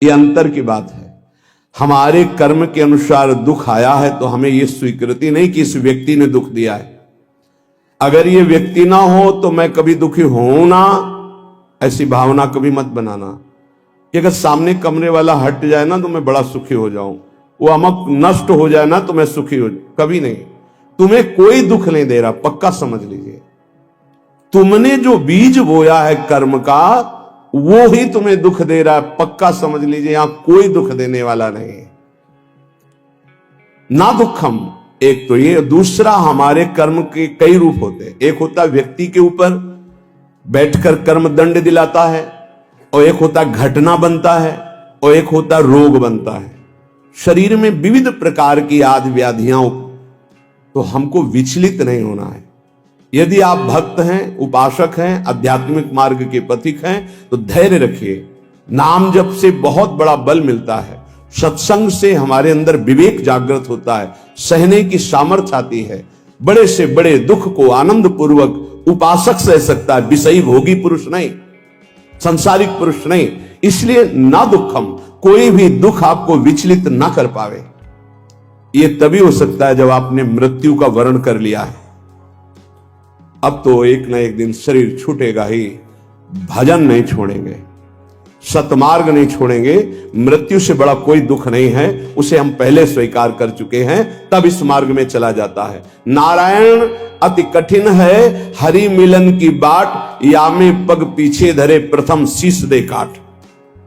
ये अंतर की बात है। हमारे कर्म के अनुसार दुख आया है तो हमें यह स्वीकृति नहीं कि इस व्यक्ति ने दुख दिया है। अगर ये व्यक्ति ना हो तो मैं कभी दुखी हूं ना, ऐसी भावना कभी मत बनाना कि अगर सामने कमरे वाला हट जाए ना तो मैं बड़ा सुखी हो जाऊं, वो अमक नष्ट हो जाए ना तो मैं सुखी हो जाऊं। कभी नहीं। तुम्हें कोई दुख नहीं दे रहा, पक्का समझ लीजिए। तुमने जो बीज बोया है कर्म का वो ही तुम्हें दुख दे रहा है, पक्का समझ लीजिए। यहां कोई दुख देने वाला नहीं है। ना दुखम, एक तो ये। दूसरा, हमारे कर्म के कई रूप होते हैं। एक होता व्यक्ति के ऊपर बैठकर कर्म दंड दिलाता है, और एक होता घटना बनता है, और एक होता रोग बनता है। शरीर में विविध प्रकार की आदि व्याधियां, तो हमको विचलित नहीं होना है। यदि आप भक्त हैं, उपासक हैं, आध्यात्मिक मार्ग के पथिक हैं तो धैर्य रखिए। नाम जप से बहुत बड़ा बल मिलता है। सत्संग से हमारे अंदर विवेक जागृत होता है, सहने की सामर्थ्य आती है। बड़े से बड़े दुख को आनंद पूर्वक उपासक सह सकता है, विषयी भोगी पुरुष नहीं, संसारिक पुरुष नहीं। इसलिए ना दुखम, कोई भी दुख आपको विचलित ना कर पावे। यह तभी हो सकता है जब आपने मृत्यु का वर्ण कर लिया है। अब तो एक ना एक दिन शरीर छूटेगा ही। भजन नहीं छोड़ेंगे, सतमार्ग नहीं छोड़ेंगे। मृत्यु से बड़ा कोई दुख नहीं है, उसे हम पहले स्वीकार कर चुके हैं, तब इस मार्ग में चला जाता है। नारायण अति कठिन है, हरि मिलन की बाट, या में पग पीछे धरे प्रथम शीश दे काट।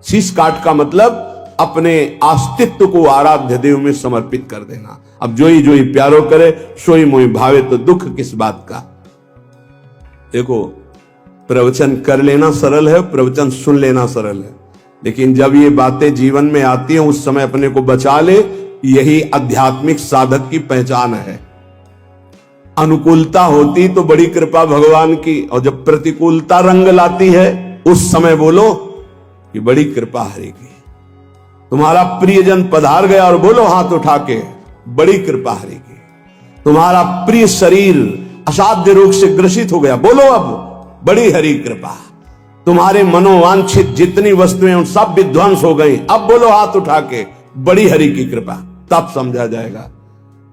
शीश काट का मतलब अपने अस्तित्व को आराध्य देव में समर्पित कर देना। अब जोई जोई प्यारो करे, सोई मोई भावे, तो दुख किस बात का। देखो, प्रवचन कर लेना सरल है, प्रवचन सुन लेना सरल है, लेकिन जब ये बातें जीवन में आती हैं उस समय अपने को बचा ले। यही आध्यात्मिक साधक की पहचान है। अनुकूलता होती तो बड़ी कृपा भगवान की, और जब प्रतिकूलता रंग लाती है उस समय बोलो कि बड़ी कृपा हरि की। तुम्हारा प्रियजन पधार गया और बोलो हाथ उठा के, बड़ी कृपा हरि की। तुम्हारा प्रिय शरीर असाध्य रोग से ग्रसित हो गया, बोलो अब बड़ी हरि कृपा। तुम्हारे मनोवांछित जितनी वस्तुएं उन सब विध्वंस हो गई, अब बोलो हाथ उठा के, बड़ी हरि की कृपा। तब समझा जाएगा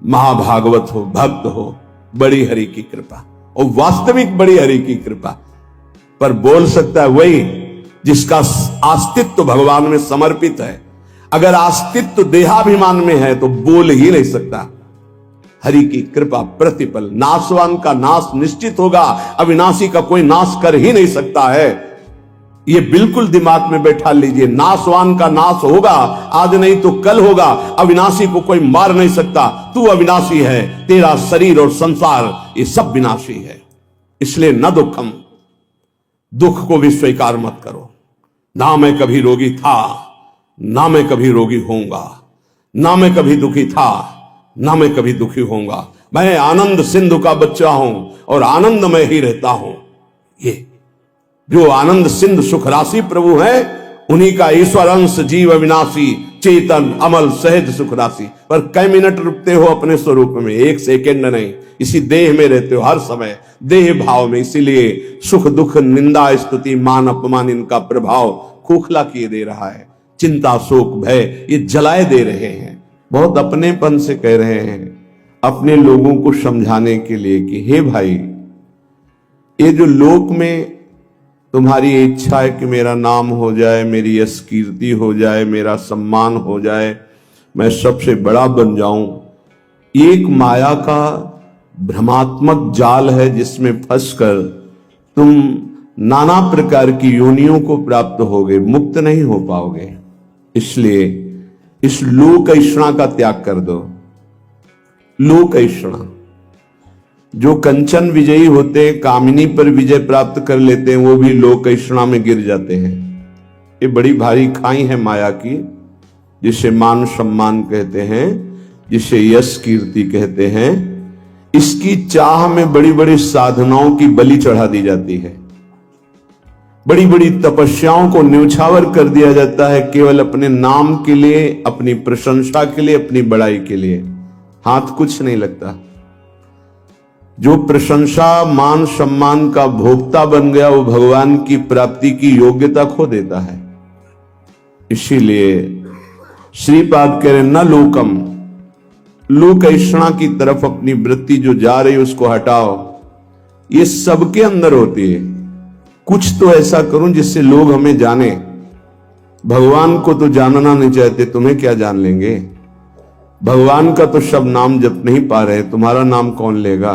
महाभागवत हो, भक्त हो, बड़ी हरि की कृपा। और वास्तविक बड़ी हरि की कृपा पर बोल सकता है वही जिसका अस्तित्व भगवान में समर्पित है। अगर अस्तित्व देहाभिमान में है तो बोल ही नहीं सकता। हरि की कृपा प्रतिपल, नाशवान का नाश निश्चित होगा, अविनाशी का कोई नाश कर ही नहीं सकता है। यह बिल्कुल दिमाग में बैठा लीजिए। नाशवान का नाश होगा, आज नहीं तो कल होगा। अविनाशी को कोई मार नहीं सकता। तू अविनाशी है, तेरा शरीर और संसार ये सब विनाशी है। इसलिए न दुखम, दुख को भी स्वीकार मत करो। ना मैं कभी रोगी था, ना मैं कभी रोगी होऊंगा, ना मैं कभी दुखी था, ना मैं कभी दुखी होऊंगा। मैं आनंद सिंधु का बच्चा हूं और आनंद में ही रहता हूं। ये जो आनंद सिंधु सुख राशि प्रभु है, उन्हीं का ईश्वर अंश जीव अविनाशी चेतन अमल सहज सुख राशि। पर कई मिनट रुकते हो अपने स्वरूप में, एक सेकंड नहीं। इसी देह में रहते हो हर समय, देह भाव में। इसीलिए सुख दुख निंदा स्तुति मान अपमान इनका प्रभाव खोखला किए दे रहा है। चिंता शोक भय ये जलाए दे रहे हैं। बहुत अपनेपन से कह रहे हैं, अपने लोगों को समझाने के लिए कि हे भाई, ये जो लोक में तुम्हारी इच्छा है कि मेरा नाम हो जाए, मेरी यश कीर्ति हो जाए, मेरा सम्मान हो जाए, मैं सबसे बड़ा बन जाऊं, ये एक माया का भ्रमात्मक जाल है जिसमें फंसकर तुम नाना प्रकार की योनियों को प्राप्त होगे, मुक्त नहीं हो पाओगे। इसलिए इस लोक ऐषणा का त्याग कर दो। लोक ऐषणा, जो कंचन विजयी होते हैं, कामिनी पर विजय प्राप्त कर लेते हैं, वो भी लोक ऐषणा में गिर जाते हैं। ये बड़ी भारी खाई है माया की, जिसे मान सम्मान कहते हैं, जिसे यश कीर्ति कहते हैं। इसकी चाह में बड़ी बड़ी साधनाओं की बलि चढ़ा दी जाती है, बड़ी बड़ी तपस्याओं को न्यौछावर कर दिया जाता है, केवल अपने नाम के लिए, अपनी प्रशंसा के लिए, अपनी बड़ाई के लिए। हाथ कुछ नहीं लगता। जो प्रशंसा मान सम्मान का भोक्ता बन गया, वो भगवान की प्राप्ति की योग्यता खो देता है। इसीलिए श्रीपाद कह रहे न लोकम, लोक ऐषणा की तरफ अपनी वृत्ति जो जा रही है उसको हटाओ। ये सबके अंदर होती है। कुछ तो ऐसा करूं जिससे लोग हमें जाने। भगवान को तो जानना नहीं चाहते, तुम्हें क्या जान लेंगे? भगवान का तो शब्द नाम जप नहीं पा रहे, तुम्हारा नाम कौन लेगा?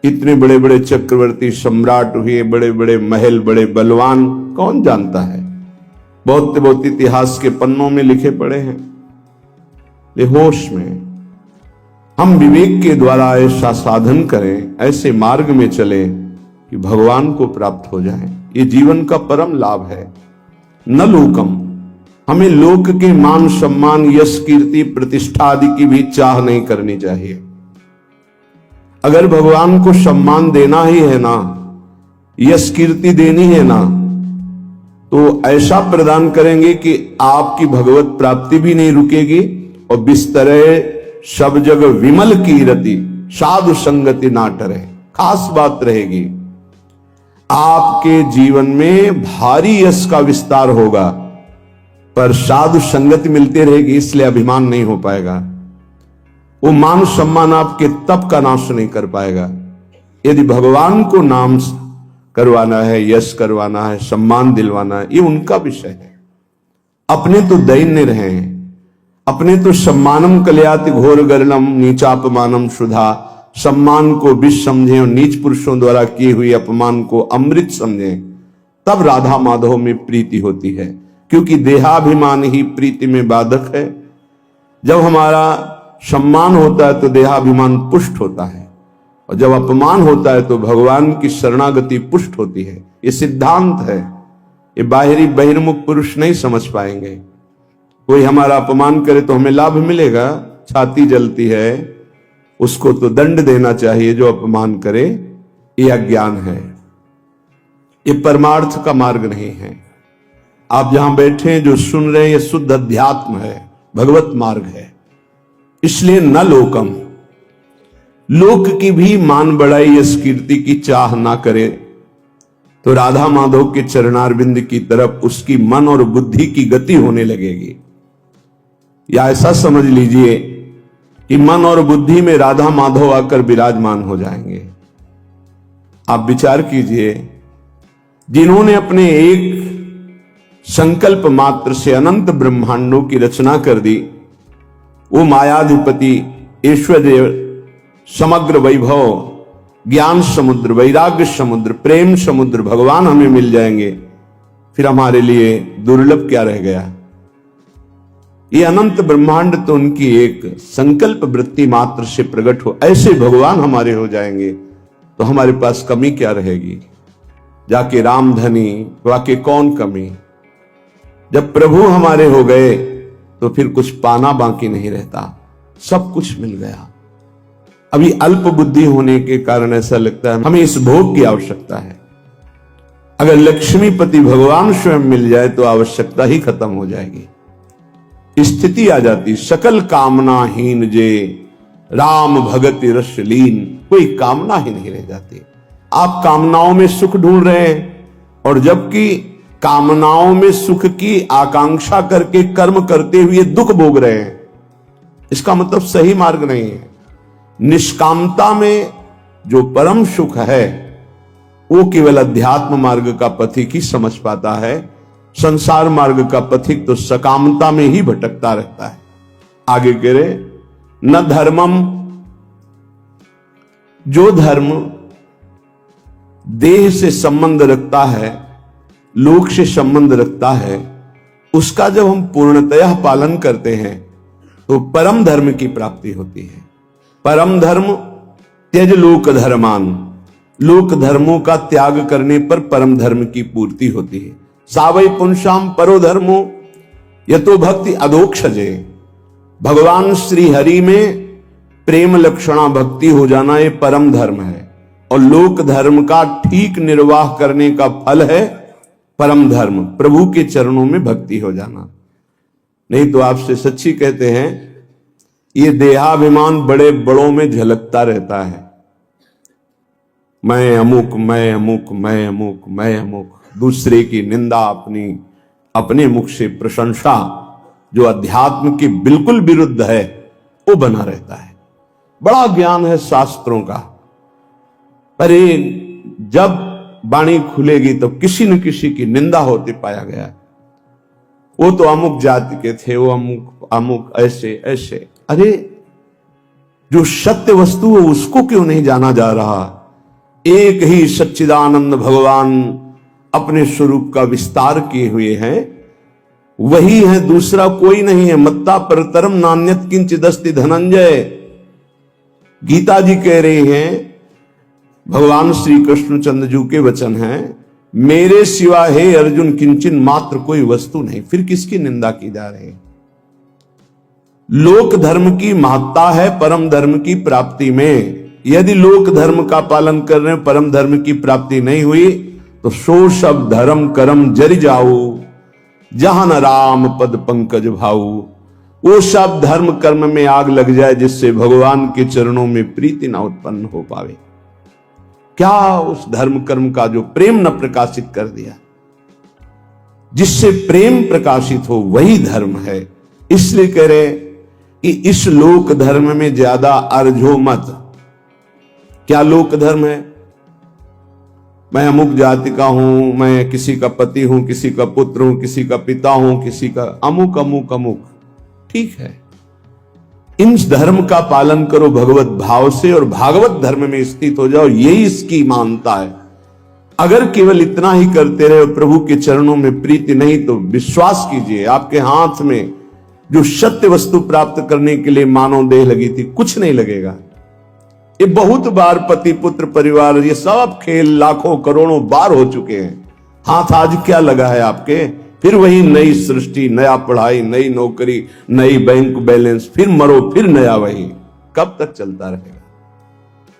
इतने बड़े बड़े चक्रवर्ती सम्राट हुए, बड़े बड़े महल, बड़े बलवान, कौन जानता है? बहुत बहुत इतिहास के पन्नों में लिखे पड़े हैं। ले होश में हम विवेक के द्वारा ऐसा साधन करें, ऐसे मार्ग में चले कि भगवान को प्राप्त हो जाए। ये जीवन का परम लाभ है। न लोकम, हमें लोक के मान सम्मान, यश, कीर्ति, प्रतिष्ठा आदि की भी चाह नहीं करनी चाहिए। अगर भगवान को सम्मान देना ही है ना, यश कीर्ति देनी है ना, तो ऐसा प्रदान करेंगे कि आपकी भगवत प्राप्ति भी नहीं रुकेगी और बिस्तरे सब जग विमल कीरति, साधु संगति ना टरे। खास बात रहेगी, आपके जीवन में भारी यश का विस्तार होगा पर साधु संगति मिलती रहेगी, इसलिए अभिमान नहीं हो पाएगा। वो मान सम्मान आपके तप का नाश नहीं कर पाएगा। यदि भगवान को नाम करवाना है, यश करवाना है, सम्मान दिलवाना है, ये उनका विषय है। अपने तो दैन्य रहे, अपने तो सम्मानम कल्याति घोर गरलम नीचापमानम सुधा, सम्मान को विष समझें और नीच पुरुषों द्वारा किए हुए अपमान को अमृत समझें, तब राधा माधव में प्रीति होती है। क्योंकि देहाभिमान ही प्रीति में बाधक है। जब हमारा सम्मान होता है तो देहाभिमान पुष्ट होता है, और जब अपमान होता है तो भगवान की शरणागति पुष्ट होती है। ये सिद्धांत है, ये बाहरी बहिर्मुख पुरुष नहीं समझ पाएंगे। कोई हमारा अपमान करे तो हमें लाभ मिलेगा, छाती जलती है, उसको तो दंड देना चाहिए जो अपमान करे, ये अज्ञान है। ये परमार्थ का मार्ग नहीं है। आप जहां बैठे हैं, जो सुन रहे हैं, ये शुद्ध अध्यात्म है, भगवत मार्ग है। इसलिए न लोकम, लोक की भी मान बढ़ाई, यश कीर्ति की चाह ना करे तो राधा माधव के चरणारविंद की तरफ उसकी मन और बुद्धि की गति होने लगेगी। या ऐसा समझ लीजिए कि मन और बुद्धि में राधा माधव आकर विराजमान हो जाएंगे। आप विचार कीजिए, जिन्होंने अपने एक संकल्प मात्र से अनंत ब्रह्मांडों की रचना कर दी, वो मायाधिपति ऐश्वर्य, समग्र वैभव, ज्ञान समुद्र, वैराग्य समुद्र, प्रेम समुद्र भगवान हमें मिल जाएंगे, फिर हमारे लिए दुर्लभ क्या रह गया? ये अनंत ब्रह्मांड तो उनकी एक संकल्प वृत्ति मात्र से प्रकट हो, ऐसे भगवान हमारे हो जाएंगे तो हमारे पास कमी क्या रहेगी? जाके रामधनी वाके कौन कमी? जब प्रभु हमारे हो गए तो फिर कुछ पाना बाकी नहीं रहता, सब कुछ मिल गया। अभी अल्प बुद्धि होने के कारण ऐसा लगता है हमें इस भोग की आवश्यकता है। अगर लक्ष्मीपति भगवान स्वयं मिल जाए तो आवश्यकता ही खत्म हो जाएगी। स्थिति आ जाती, सकल कामनाहीन जे राम भगति रस लीन, कोई कामना ही नहीं रह जाती। आप कामनाओं में सुख ढूंढ रहे हैं, और जबकि कामनाओं में सुख की आकांक्षा करके कर्म करते हुए दुख भोग रहे हैं, इसका मतलब सही मार्ग नहीं है। निष्कामता में जो परम सुख है वो केवल अध्यात्म मार्ग का पथिक ही समझ पाता है। संसार मार्ग का पथिक तो सकामता में ही भटकता रहता है। आगे कह रहे, न धर्मम, जो धर्म देह से संबंध रखता है, लोक से संबंध रखता है, उसका जब हम पूर्णतया पालन करते हैं तो परम धर्म की प्राप्ति होती है। परम धर्म त्यज लोक धर्मान, लोक धर्मों का त्याग करने पर परम धर्म की पूर्ति होती है। सावै पुंसाम परो धर्मो यतो भक्ति अधोक्षजे, भगवान श्री हरि में प्रेम लक्षणा भक्ति हो जाना ये परम धर्म है, और लोक धर्म का ठीक निर्वाह करने का फल है परम धर्म, प्रभु के चरणों में भक्ति हो जाना। नहीं तो आपसे सच्ची कहते हैं, ये देहाभिमान बड़े बड़ों में झलकता रहता है। मैं अमुक, मैं अमुक, मैं अमुक, मैं अमुक, दूसरे की निंदा अपनी अपने मुख से प्रशंसा जो अध्यात्म के बिल्कुल विरुद्ध है वो बना रहता है। बड़ा ज्ञान है शास्त्रों का, पर जब वाणी खुलेगी तो किसी न किसी की निंदा होते पाया गया है। वो तो अमुक जाति के थे, वो अमुक अमुक ऐसे ऐसे। अरे जो सत्य वस्तु है उसको क्यों नहीं जाना जा रहा? एक ही सच्चिदानंद भगवान अपने स्वरूप का विस्तार किए हुए हैं, वही है, दूसरा कोई नहीं है। मत्ता परतरम नान्यत किंचिद अस्ति धनंजय। गीता जी कह रहे हैं, भगवान श्री कृष्णचंद्र जी के वचन हैं, मेरे सिवा हे अर्जुन किंचन मात्र कोई वस्तु नहीं। फिर किसकी निंदा की जा रही है? लोक धर्म की महत्ता है परम धर्म की प्राप्ति में। यदि लोक धर्म का पालन कर रहे हैं, परम धर्म की प्राप्ति नहीं हुई, तो सो सब धर्म कर्म जरि जाऊ, जहां न राम पद पंकज भाऊ। वो सब धर्म कर्म में आग लग जाए जिससे भगवान के चरणों में प्रीति ना उत्पन्न हो पावे। क्या उस धर्म कर्म का जो प्रेम न प्रकाशित कर दिया? जिससे प्रेम प्रकाशित हो वही धर्म है। इसलिए कह रहे कि इस लोक धर्म में ज्यादा अर्झो मत। क्या लोक धर्म है? मैं अमुक जाति का हूं, मैं किसी का पति हूं, किसी का पुत्र हूं, किसी का पिता हूं, किसी का अमुक अमुक अमुक। ठीक है, इन धर्म का पालन करो भगवत भाव से और भागवत धर्म में स्थित हो जाओ, यही इसकी मानता है। अगर केवल इतना ही करते रहे, प्रभु के चरणों में प्रीति नहीं, तो विश्वास कीजिए आपके हाथ में जो सत्य वस्तु प्राप्त करने के लिए मानव देह लगी थी, कुछ नहीं लगेगा। ये बहुत बार पति पुत्र परिवार ये सब खेल लाखों करोड़ों बार हो चुके हैं। हाथ आज क्या लगा है आपके? फिर वही नई सृष्टि, नया पढ़ाई, नई नौकरी, नई बैंक बैलेंस, फिर मरो फिर नया वही। कब तक चलता रहेगा?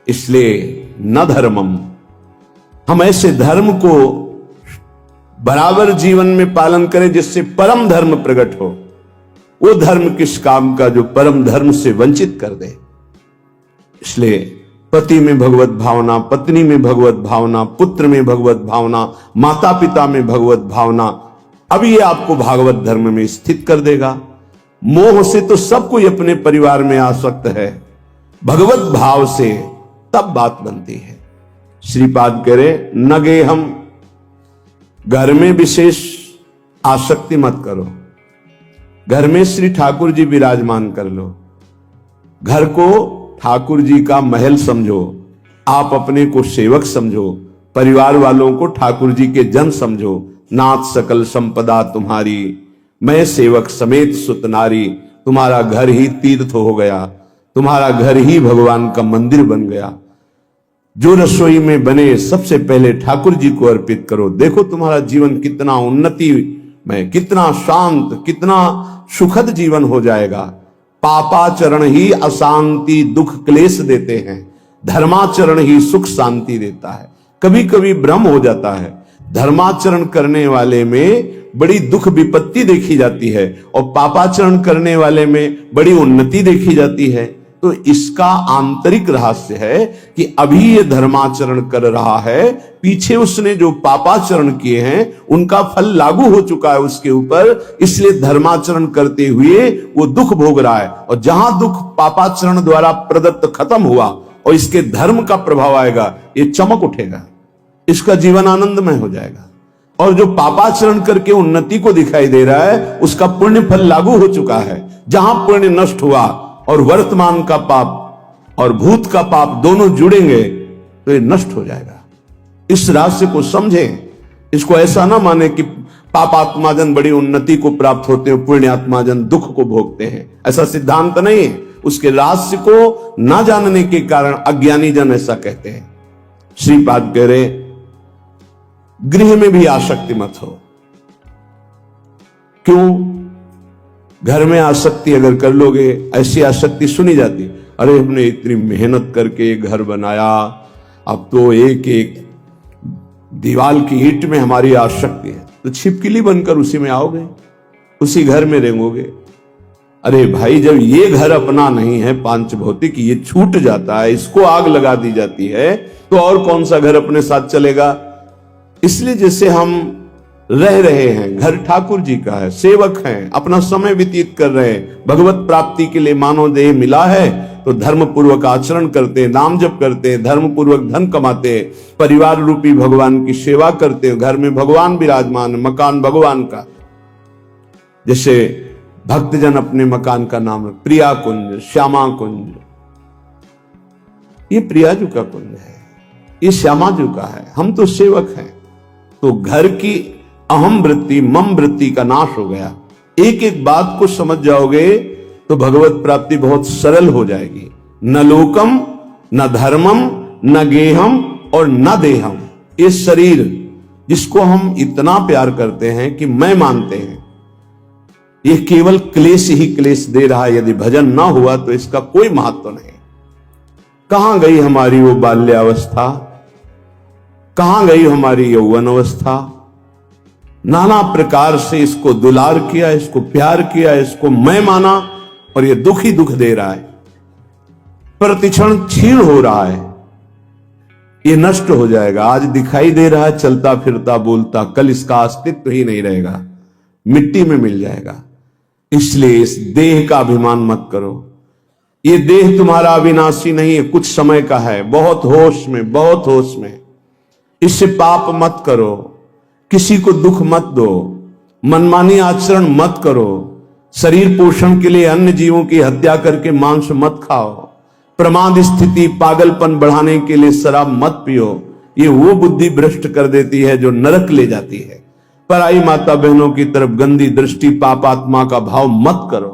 इसलिए न धर्मम, हम ऐसे धर्म को बराबर जीवन में पालन करें जिससे परम धर्म प्रकट हो। वो धर्म किस काम का जो परम धर्म से वंचित कर दे। इसलिए पति में भगवत भावना, पत्नी में भगवत भावना, पुत्र में भगवत भावना, माता पिता में भगवत भावना, अब ये आपको भागवत धर्म में स्थित कर देगा। मोह से तो सब कोई अपने परिवार में आसक्त है, भगवत भाव से तब बात बनती है। श्रीपाद कह रहे न गे हम, घर में विशेष आसक्ति मत करो। घर में श्री ठाकुर जी विराजमान कर लो, घर को ठाकुर जी का महल समझो, आप अपने को सेवक समझो, परिवार वालों को ठाकुर जी के जन समझो। नाथ सकल संपदा तुम्हारी, मैं सेवक समेत सुत नारी। तुम्हारा घर ही तीर्थ हो गया, तुम्हारा घर ही भगवान का मंदिर बन गया। जो रसोई में बने सबसे पहले ठाकुर जी को अर्पित करो। देखो तुम्हारा जीवन कितना उन्नति में, कितना शांत, कितना सुखद जीवन हो जाएगा। पापाचरण ही अशांति दुख क्लेश देते हैं, धर्माचरण ही सुख शांति देता है। कभी कभी भ्रम हो जाता है, धर्माचरण करने वाले में बड़ी दुख विपत्ति देखी जाती है और पापाचरण करने वाले में बड़ी उन्नति देखी जाती है। तो इसका आंतरिक रहस्य है कि अभी ये धर्माचरण कर रहा है, पीछे उसने जो पापाचरण किए हैं उनका फल लागू हो चुका है उसके ऊपर, इसलिए धर्माचरण करते हुए वो दुख भोग रहा है। और जहां दुख पापाचरण द्वारा प्रदत्त खत्म हुआ और इसके धर्म का प्रभाव आएगा, ये चमक उठेगा, इसका जीवन आनंदमय हो जाएगा। और जो पापाचरण करके उन्नति को दिखाई दे रहा है उसका पुण्य फल लागू हो चुका है। जहां पुण्य नष्ट हुआ और वर्तमान का पाप और भूत का पाप दोनों जुड़ेंगे तो ये नष्ट हो जाएगा। इस रहस्य को समझें, इसको ऐसा ना माने कि पापात्माजन बड़ी उन्नति को प्राप्त होते हैं, पुण्यात्माजन दुख को भोगते हैं, ऐसा सिद्धांत नहीं है। उसके रहस्य को ना जानने के कारण अज्ञानी जन ऐसा कहते हैं। श्रीपाद कह रहे गृह में भी आसक्ति मत हो। क्यों? घर में आसक्ति अगर कर लोगे, ऐसी आसक्ति सुनी जाती, अरे हमने इतनी मेहनत करके घर बनाया, अब तो एक एक दीवार की ईंट में हमारी आसक्ति है, तो छिपकली बनकर उसी में आओगे, उसी घर में रेंगोगे। अरे भाई, जब ये घर अपना नहीं है, पांच भौतिक, ये छूट जाता है, इसको आग लगा दी जाती है, तो और कौन सा घर अपने साथ चलेगा? इसलिए जैसे हम रह रहे हैं, घर ठाकुर जी का है, सेवक हैं, अपना समय व्यतीत कर रहे हैं, भगवत प्राप्ति के लिए मानव देह मिला है तो धर्म पूर्वक आचरण करते, नाम जप करते, धर्म पूर्वक धन कमाते, परिवार रूपी भगवान की सेवा करते, घर में भगवान विराजमान, मकान भगवान का। जैसे भक्तजन अपने मकान का नाम प्रिया कुंज, श्यामा कुंज, ये प्रिया जी का कुंज है, ये श्यामा जी का है, हम तो सेवक हैं। तो घर की अहम वृत्ति, मम वृत्ति का नाश हो गया। एक एक बात को समझ जाओगे तो भगवत प्राप्ति बहुत सरल हो जाएगी। न लोकम, न धर्मम, न गेहम और न देहम। ये शरीर जिसको हम इतना प्यार करते हैं कि मैं मानते हैं, ये केवल क्लेश ही क्लेश दे रहा है। यदि भजन ना हुआ तो इसका कोई महत्व नहीं। कहां गई हमारी वो बाल्यावस्था, कहां गई हमारी यौवन अवस्था। नाना प्रकार से इसको दुलार किया, इसको प्यार किया, इसको मैं माना, और ये दुख ही दुख दे रहा है, प्रतिक्षण क्षीण हो रहा है, ये नष्ट हो जाएगा। आज दिखाई दे रहा है चलता फिरता बोलता, कल इसका अस्तित्व ही नहीं रहेगा, मिट्टी में मिल जाएगा। इसलिए इस देह का अभिमान मत करो। ये देह तुम्हारा अविनाशी नहीं है, कुछ समय का है। बहुत होश में, बहुत होश में। इससे पाप मत करो, किसी को दुख मत दो, मनमानी आचरण मत करो, शरीर पोषण के लिए अन्य जीवों की हत्या करके मांस मत खाओ, प्रमाद स्थिति पागलपन बढ़ाने के लिए शराब मत पियो। ये वो बुद्धि भ्रष्ट कर देती है जो नरक ले जाती है। पराई माता बहनों की तरफ गंदी दृष्टि, पापात्मा का भाव मत करो।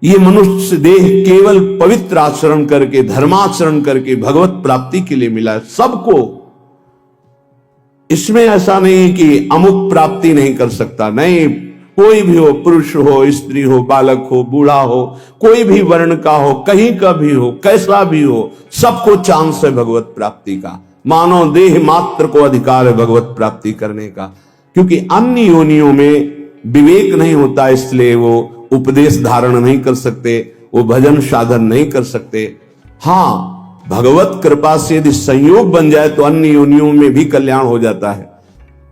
ये मनुष्य देह केवल पवित्र आचरण करके, धर्माचरण करके भगवत प्राप्ति के लिए मिला है सबको। इसमें ऐसा नहीं कि अमुक प्राप्ति नहीं कर सकता, नहीं। कोई भी हो, पुरुष हो, स्त्री हो, बालक हो, बूढ़ा हो, कोई भी वर्ण का हो, कहीं का भी हो, कैसा भी हो, सबको चांस है भगवत प्राप्ति का। मानव देह मात्र को अधिकार है भगवत प्राप्ति करने का, क्योंकि अन्य योनियों में विवेक नहीं होता, इसलिए वो उपदेश धारण नहीं कर सकते, वो भजन साधन नहीं कर सकते। हां, भगवत कृपा से यदि संयोग बन जाए तो अन्य योनियों में भी कल्याण हो जाता है।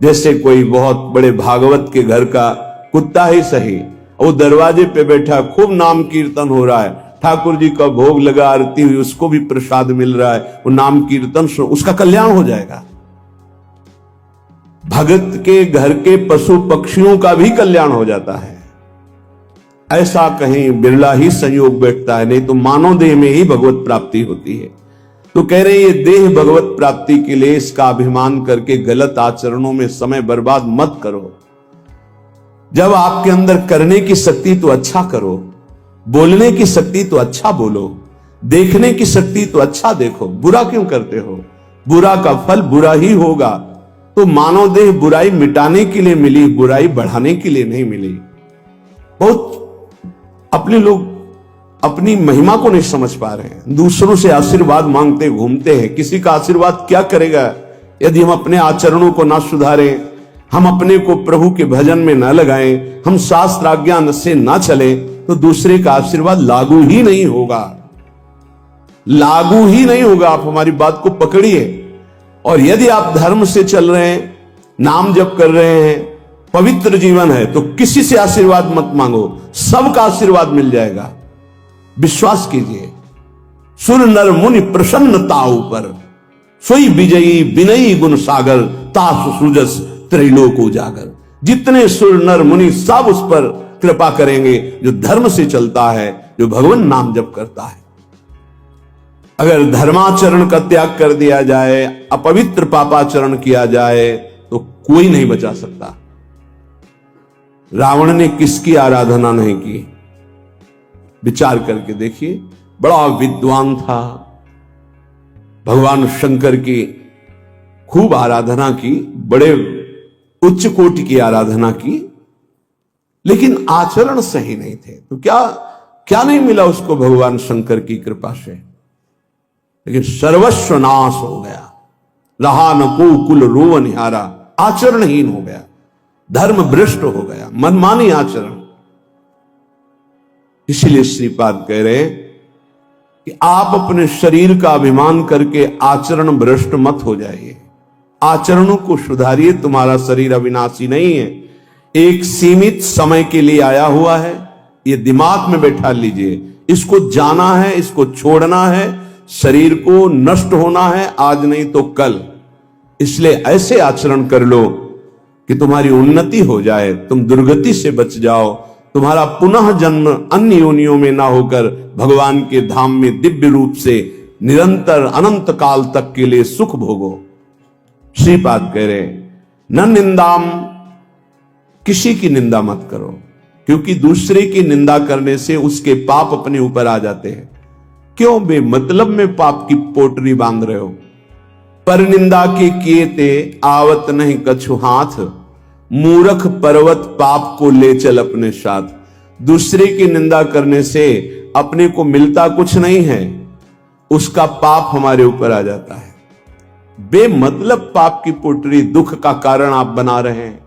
जैसे कोई बहुत बड़े भागवत के घर का कुत्ता ही सही, वो दरवाजे पे बैठा, खूब नाम कीर्तन हो रहा है, ठाकुर जी का भोग लगा, आरती हुई, उसको भी प्रसाद मिल रहा है, वो नाम कीर्तन से उसका कल्याण हो जाएगा। भगत के घर के पशु पक्षियों का भी कल्याण हो जाता है। ऐसा कहीं बिरला ही संयोग बैठता है, नहीं तो मानव देह में ही भगवत प्राप्ति होती है। तो कह रहे ये देह भगवत प्राप्ति के लिए इसका अभिमान करके गलत आचरणों में समय बर्बाद मत करो। जब आपके अंदर करने की शक्ति तो अच्छा करो, बोलने की शक्ति तो अच्छा बोलो, देखने की शक्ति तो अच्छा देखो। बुरा क्यों करते हो? बुरा का फल बुरा ही होगा। तो मानव देह बुराई मिटाने के लिए मिली, बुराई बढ़ाने के लिए नहीं मिली। बहुत अपने लोग अपनी महिमा को नहीं समझ पा रहे हैं, दूसरों से आशीर्वाद मांगते घूमते हैं। किसी का आशीर्वाद क्या करेगा यदि हम अपने आचरणों को ना सुधारें, हम अपने को प्रभु के भजन में ना लगाएं, हम शास्त्र आज्ञा से ना चले, तो दूसरे का आशीर्वाद लागू ही नहीं होगा, लागू ही नहीं होगा। आप हमारी बात को पकड़िए। और यदि आप धर्म से चल रहे हैं, नाम जप कर रहे हैं, पवित्र जीवन है, तो किसी से आशीर्वाद मत मांगो, सबका आशीर्वाद मिल जाएगा। विश्वास कीजिए। सुर नर मुनि प्रसन्नता ऊपर, सोई विजयी विनयी गुण सागर, तासु सुजस त्रैलोक उजागर। जितने सुर नर मुनि सब उस पर कृपा करेंगे जो धर्म से चलता है, जो भगवान नाम जप करता है। अगर धर्माचरण का त्याग कर दिया जाए, अपवित्र पापाचरण किया जाए, तो कोई नहीं बचा सकता। रावण ने किसकी आराधना नहीं की? विचार करके देखिए। बड़ा विद्वान था, भगवान शंकर की खूब आराधना की, बड़े उच्च कोटि की आराधना की, लेकिन आचरण सही नहीं थे। तो क्या क्या नहीं मिला उसको भगवान शंकर की कृपा से? लेकिन सर्वस्व नाश हो गया, रहा न को कुल रोव निहारा। आचरणहीन हो गया, धर्म भ्रष्ट हो गया, मनमानी आचरण। इसीलिए श्रीपाद कह रहे कि आप अपने शरीर का अभिमान करके आचरण भ्रष्ट मत हो जाइए। आचरणों को सुधारिए। तुम्हारा शरीर अविनाशी नहीं है, एक सीमित समय के लिए आया हुआ है। ये दिमाग में बैठा लीजिए, इसको जाना है, इसको छोड़ना है, शरीर को नष्ट होना है, आज नहीं तो कल। इसलिए ऐसे आचरण कर लो कि तुम्हारी उन्नति हो जाए, तुम दुर्गति से बच जाओ, तुम्हारा पुनः जन्म अन्य योनियों में ना होकर भगवान के धाम में दिव्य रूप से निरंतर अनंत काल तक के लिए सुख भोगो। श्रीपाद कह रहे न निंदाम, किसी की निंदा मत करो, क्योंकि दूसरे की निंदा करने से उसके पाप अपने ऊपर आ जाते हैं। क्यों बेमतलब में पाप की पोटरी बांध रहे हो? पर निंदा के किए ते आवत नहीं कछु हाथ, मूर्ख पर्वत पाप को ले चल अपने साथ। दूसरे की निंदा करने से अपने को मिलता कुछ नहीं है, उसका पाप हमारे ऊपर आ जाता है। बेमतलब पाप की पोटरी दुख का कारण आप बना रहे हैं।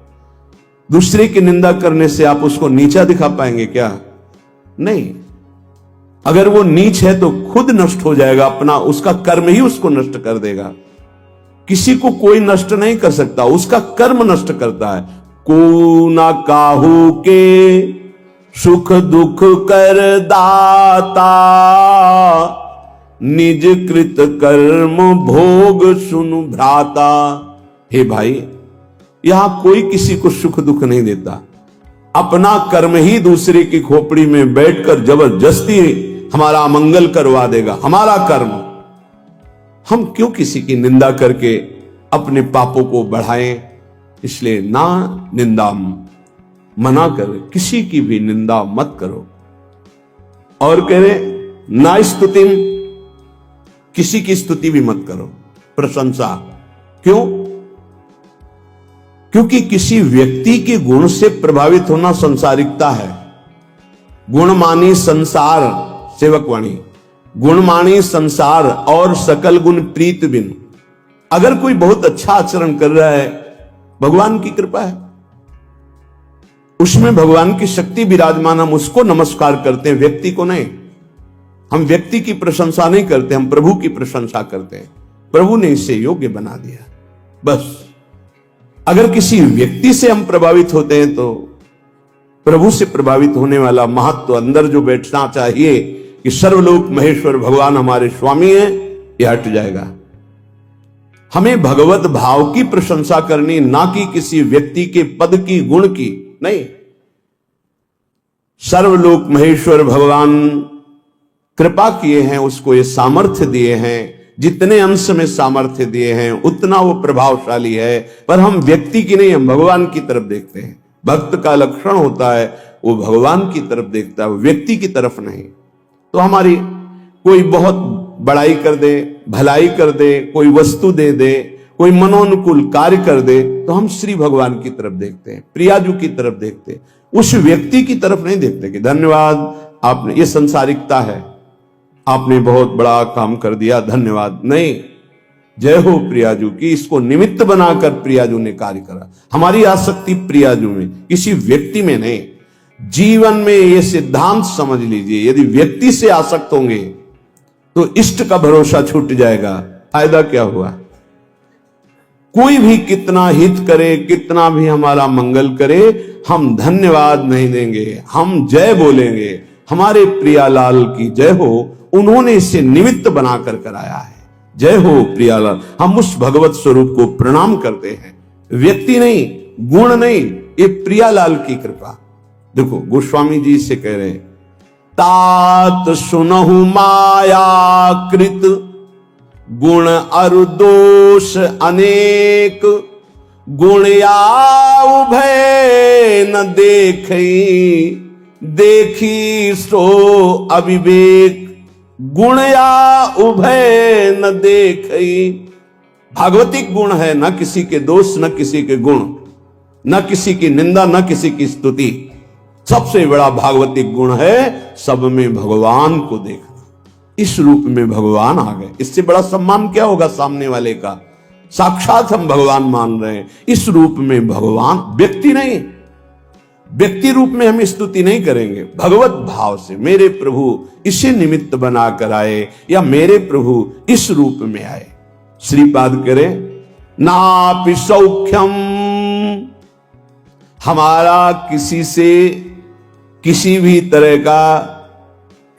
दूसरे की निंदा करने से आप उसको नीचा दिखा पाएंगे क्या? नहीं। अगर वो नीच है तो खुद नष्ट हो जाएगा, अपना उसका कर्म ही उसको नष्ट कर देगा। किसी को कोई नष्ट नहीं कर सकता, उसका कर्म नष्ट करता है। को ना काहू के सुख दुख कर दाता, निज कृत कर्म भोग सुनु भ्राता। हे भाई, यहां कोई किसी को सुख दुख नहीं देता, अपना कर्म ही दूसरे की खोपड़ी में बैठकर जबरदस्ती हमारा अमंगल करवा देगा। हमारा कर्म, हम क्यों किसी की निंदा करके अपने पापों को बढ़ाएं? इसलिए ना निंदा, मना कर, किसी की भी निंदा मत करो। और कह रहे ना स्तुतिम, किसी की स्तुति भी मत करो, प्रशंसा। क्यों? क्योंकि किसी व्यक्ति के गुण से प्रभावित होना संसारिकता है। गुणमानी संसार, सेवकवाणी, गुणमानी संसार और सकल गुण प्रीत बिन। अगर कोई बहुत अच्छा आचरण कर रहा है, भगवान की कृपा है, उसमें भगवान की शक्ति विराजमान, हम उसको नमस्कार करते हैं, व्यक्ति को नहीं। हम व्यक्ति की प्रशंसा नहीं करते, हम प्रभु की प्रशंसा करते हैं। प्रभु ने इसे योग्य बना दिया, बस। अगर किसी व्यक्ति से हम प्रभावित होते हैं तो प्रभु से प्रभावित होने वाला महत्व अंदर जो बैठना चाहिए कि सर्वलोक महेश्वर भगवान हमारे स्वामी हैं, यह हट जाएगा। हमें भगवत भाव की प्रशंसा करनी, ना कि किसी व्यक्ति के पद की, गुण की नहीं। सर्वलोक महेश्वर भगवान कृपा किए हैं, उसको ये सामर्थ्य दिए हैं, जितने अंश में सामर्थ्य दिए हैं उतना वो प्रभावशाली है। पर हम व्यक्ति की नहीं, हम भगवान की तरफ देखते हैं। भक्त का लक्षण होता है वो भगवान की तरफ देखता है, वो व्यक्ति की तरफ नहीं। तो हमारी कोई बहुत बड़ाई कर दे, भलाई कर दे, कोई वस्तु दे दे, कोई मनोनुकूल कार्य कर दे, तो हम श्री भगवान की तरफ देखते हैं, प्रियाजू की तरफ देखते हैं, उस व्यक्ति की तरफ नहीं देखते कि धन्यवाद आपने, ये संसारिकता है, आपने बहुत बड़ा काम कर दिया, धन्यवाद। नहीं, जय हो प्रियाजू की, इसको निमित्त बनाकर प्रियाजू ने कार्य करा। हमारी आसक्ति प्रियाजू में, किसी व्यक्ति में नहीं। जीवन में यह सिद्धांत समझ लीजिए, यदि व्यक्ति से आसक्त होंगे तो इष्ट का भरोसा छूट जाएगा। फायदा क्या हुआ? कोई भी कितना हित करे, कितना भी हमारा मंगल करे, हम धन्यवाद नहीं देंगे, हम जय बोलेंगे, हमारे प्रियालाल की जय हो, उन्होंने इसे निमित्त बनाकर कराया है। जय हो प्रियालाल। हम उस भगवत स्वरूप को प्रणाम करते हैं, व्यक्ति नहीं, गुण नहीं, ये प्रियालाल की कृपा। देखो गोस्वामी जी से कह रहे हैं, तात सुनहु माया कृत, गुण अरु दोष अनेक, गुण या उभय न देखई, देखी सो अविवेक, गुण या उभय न देखई। भागवतिक गुण है, न किसी के दोष, न किसी के गुण, न किसी की निंदा, न किसी की स्तुति। सबसे बड़ा भागवतिक गुण है सब में भगवान को देखना। इस रूप में भगवान आ गए, इससे बड़ा सम्मान क्या होगा सामने वाले का? साक्षात हम भगवान मान रहे हैं। इस रूप में भगवान, व्यक्ति नहीं, व्यक्ति रूप में हम स्तुति नहीं करेंगे, भगवत भाव से मेरे प्रभु इसे निमित्त बनाकर आए, या मेरे प्रभु इस रूप में आए। श्रीपाद करें, नापि सौख्यम, हमारा किसी से किसी भी तरह का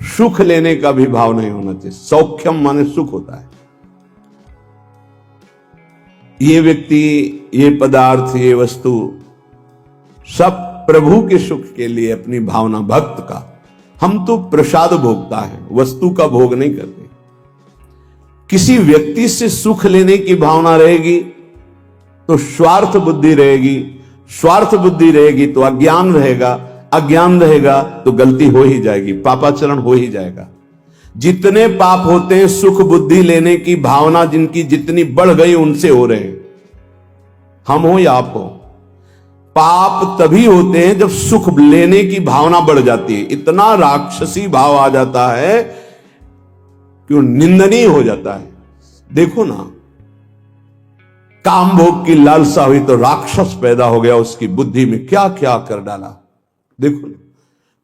सुख लेने का भी भाव नहीं होना चाहिए। सौख्यम माने सुख होता है। ये व्यक्ति, ये पदार्थ, ये वस्तु सब प्रभु के सुख के लिए अपनी भावना, भक्त का। हम तो प्रसाद भोगता है, वस्तु का भोग नहीं करते। किसी व्यक्ति से सुख लेने की भावना रहेगी तो स्वार्थ बुद्धि रहेगी, स्वार्थ बुद्धि रहेगी तो अज्ञान रहेगा, अज्ञान रहेगा तो गलती हो ही जाएगी, पापाचरण हो ही जाएगा। जितने पाप होते हैं सुख बुद्धि लेने की भावना जिनकी जितनी बढ़ गई उनसे हो रहे हैं, हम हो या आप हो। पाप तभी होते हैं जब सुख लेने की भावना बढ़ जाती है, इतना राक्षसी भाव आ जाता है कि वो निंदनीय हो जाता है। देखो ना, काम भोग की लालसा हुई तो राक्षस पैदा हो गया उसकी बुद्धि में, क्या क्या कर डाला। देखो ना,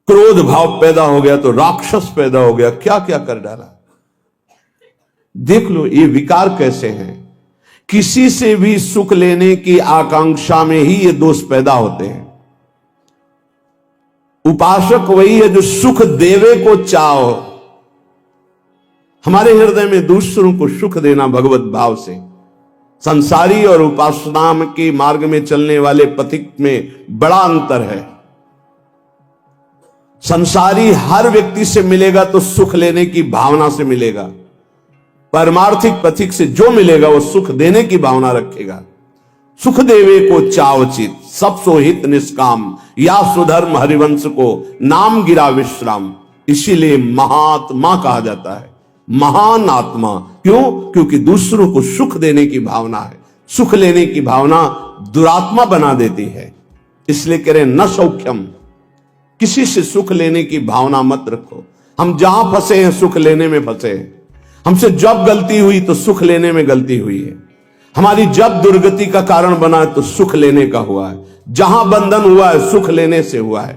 क्रोध भाव पैदा हो गया तो राक्षस पैदा हो गया, क्या क्या कर डाला। देख लो ये विकार कैसे हैं। किसी से भी सुख लेने की आकांक्षा में ही ये दोष पैदा होते हैं। उपासक वही है जो सुख देवे को चाहो। हमारे हृदय में दूसरों को सुख देना भगवत भाव से। संसारी और उपासना के मार्ग में चलने वाले पथिक में बड़ा अंतर है। संसारी हर व्यक्ति से मिलेगा तो सुख लेने की भावना से मिलेगा, परमार्थिक पथिक से जो मिलेगा वो सुख देने की भावना रखेगा। सुख देवे को चावचित, सब सोहित निष्काम, या सुधर्म हरिवंश को नाम गिरा विश्राम। इसीलिए महात्मा कहा जाता है, महान आत्मा। क्यों? क्योंकि दूसरों को सुख देने की भावना है। सुख लेने की भावना दुरात्मा बना देती है। इसलिए कह रहे न सौख्यम, किसी से सुख लेने की भावना मत रखो। हम जहां फंसे हैं सुख लेने में फंसे हैं। हमसे जब गलती हुई तो सुख लेने में गलती हुई है। हमारी जब दुर्गति का कारण बना है तो सुख लेने का हुआ है। जहां बंधन हुआ है सुख लेने से हुआ है।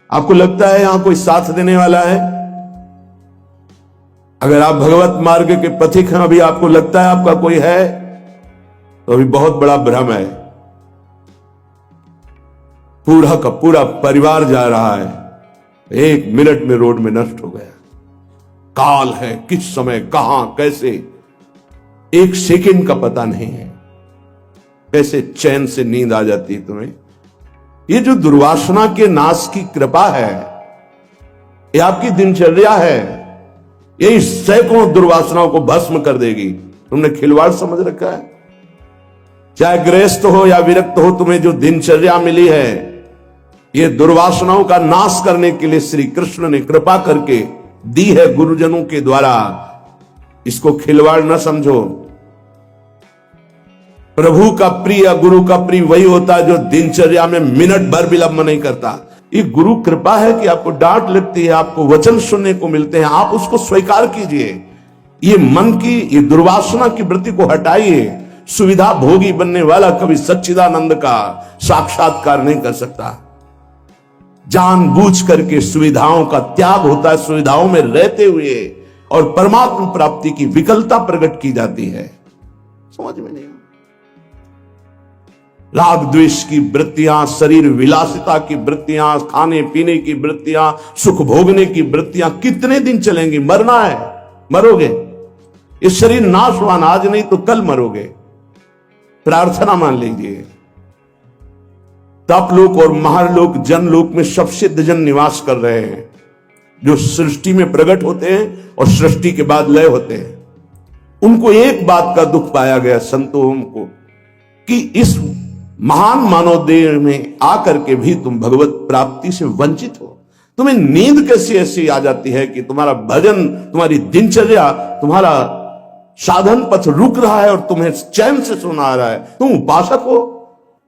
आपको लगता है यहां कोई साथ देने वाला है? अगर आप भगवत मार्ग के पथिक हैं, अभी आपको लगता है आपका कोई है, तो अभी बहुत बड़ा भ्रम है। पूरा का पूरा परिवार जा रहा है, 1 मिनट में रोड में नष्ट हो गया। काल है, किस समय कहां कैसे, 1 सेकंड का पता नहीं है। कैसे चैन से नींद आ जाती है तुम्हें। ये जो दुर्वासना के नाश की कृपा है, ये आपकी दिनचर्या है। यही सैकड़ों दुर्वासनाओं को भस्म कर देगी। तुमने खिलवाड़ समझ रखा है। चाहे गृहस्थ हो या विरक्त हो, तुम्हें जो दिनचर्या मिली है ये दुर्वासनाओं का नाश करने के लिए श्री कृष्ण ने कृपा करके दी है गुरुजनों के द्वारा। इसको खिलवाड़ न समझो। प्रभु का प्रिय, गुरु का प्रिय वही होता है जो दिनचर्या में मिनट भर विलंब नहीं करता। ये गुरु कृपा है कि आपको डांट लगती है, आपको वचन सुनने को मिलते हैं, आप उसको स्वीकार कीजिए। ये मन की, ये दुर्वासना की वृत्ति को हटाइए। सुविधा भोगी बनने वाला कभी सच्चिदानंद का साक्षात्कार नहीं कर सकता। जानबूझ करके सुविधाओं का त्याग होता है, सुविधाओं में रहते हुए, और परमात्मा प्राप्ति की विकलता प्रकट की जाती है। समझ में नहीं। राग द्वेष की वृत्तियां, शरीर विलासिता की वृत्तियां, खाने पीने की वृत्तियां, सुख भोगने की वृत्तियां कितने दिन चलेंगी? मरना है, मरोगे। ये शरीर नाशवान, आज नहीं तो कल मरोगे। प्रार्थना मान लीजिए। तपलोक और महालोक, जनलोक में सब सिद्ध जन निवास कर रहे हैं, जो सृष्टि में प्रकट होते हैं और सृष्टि के बाद लय होते हैं। उनको एक बात का दुख पाया गया संतों को, कि इस महान मानव देह में आकर के भी तुम भगवत प्राप्ति से वंचित हो। तुम्हें नींद कैसी ऐसी आ जाती है कि तुम्हारा भजन, तुम्हारी दिनचर्या, तुम्हारा साधन पथ रुक रहा है और तुम्हें चैन से सोना आ रहा है। तुम उपासक हो।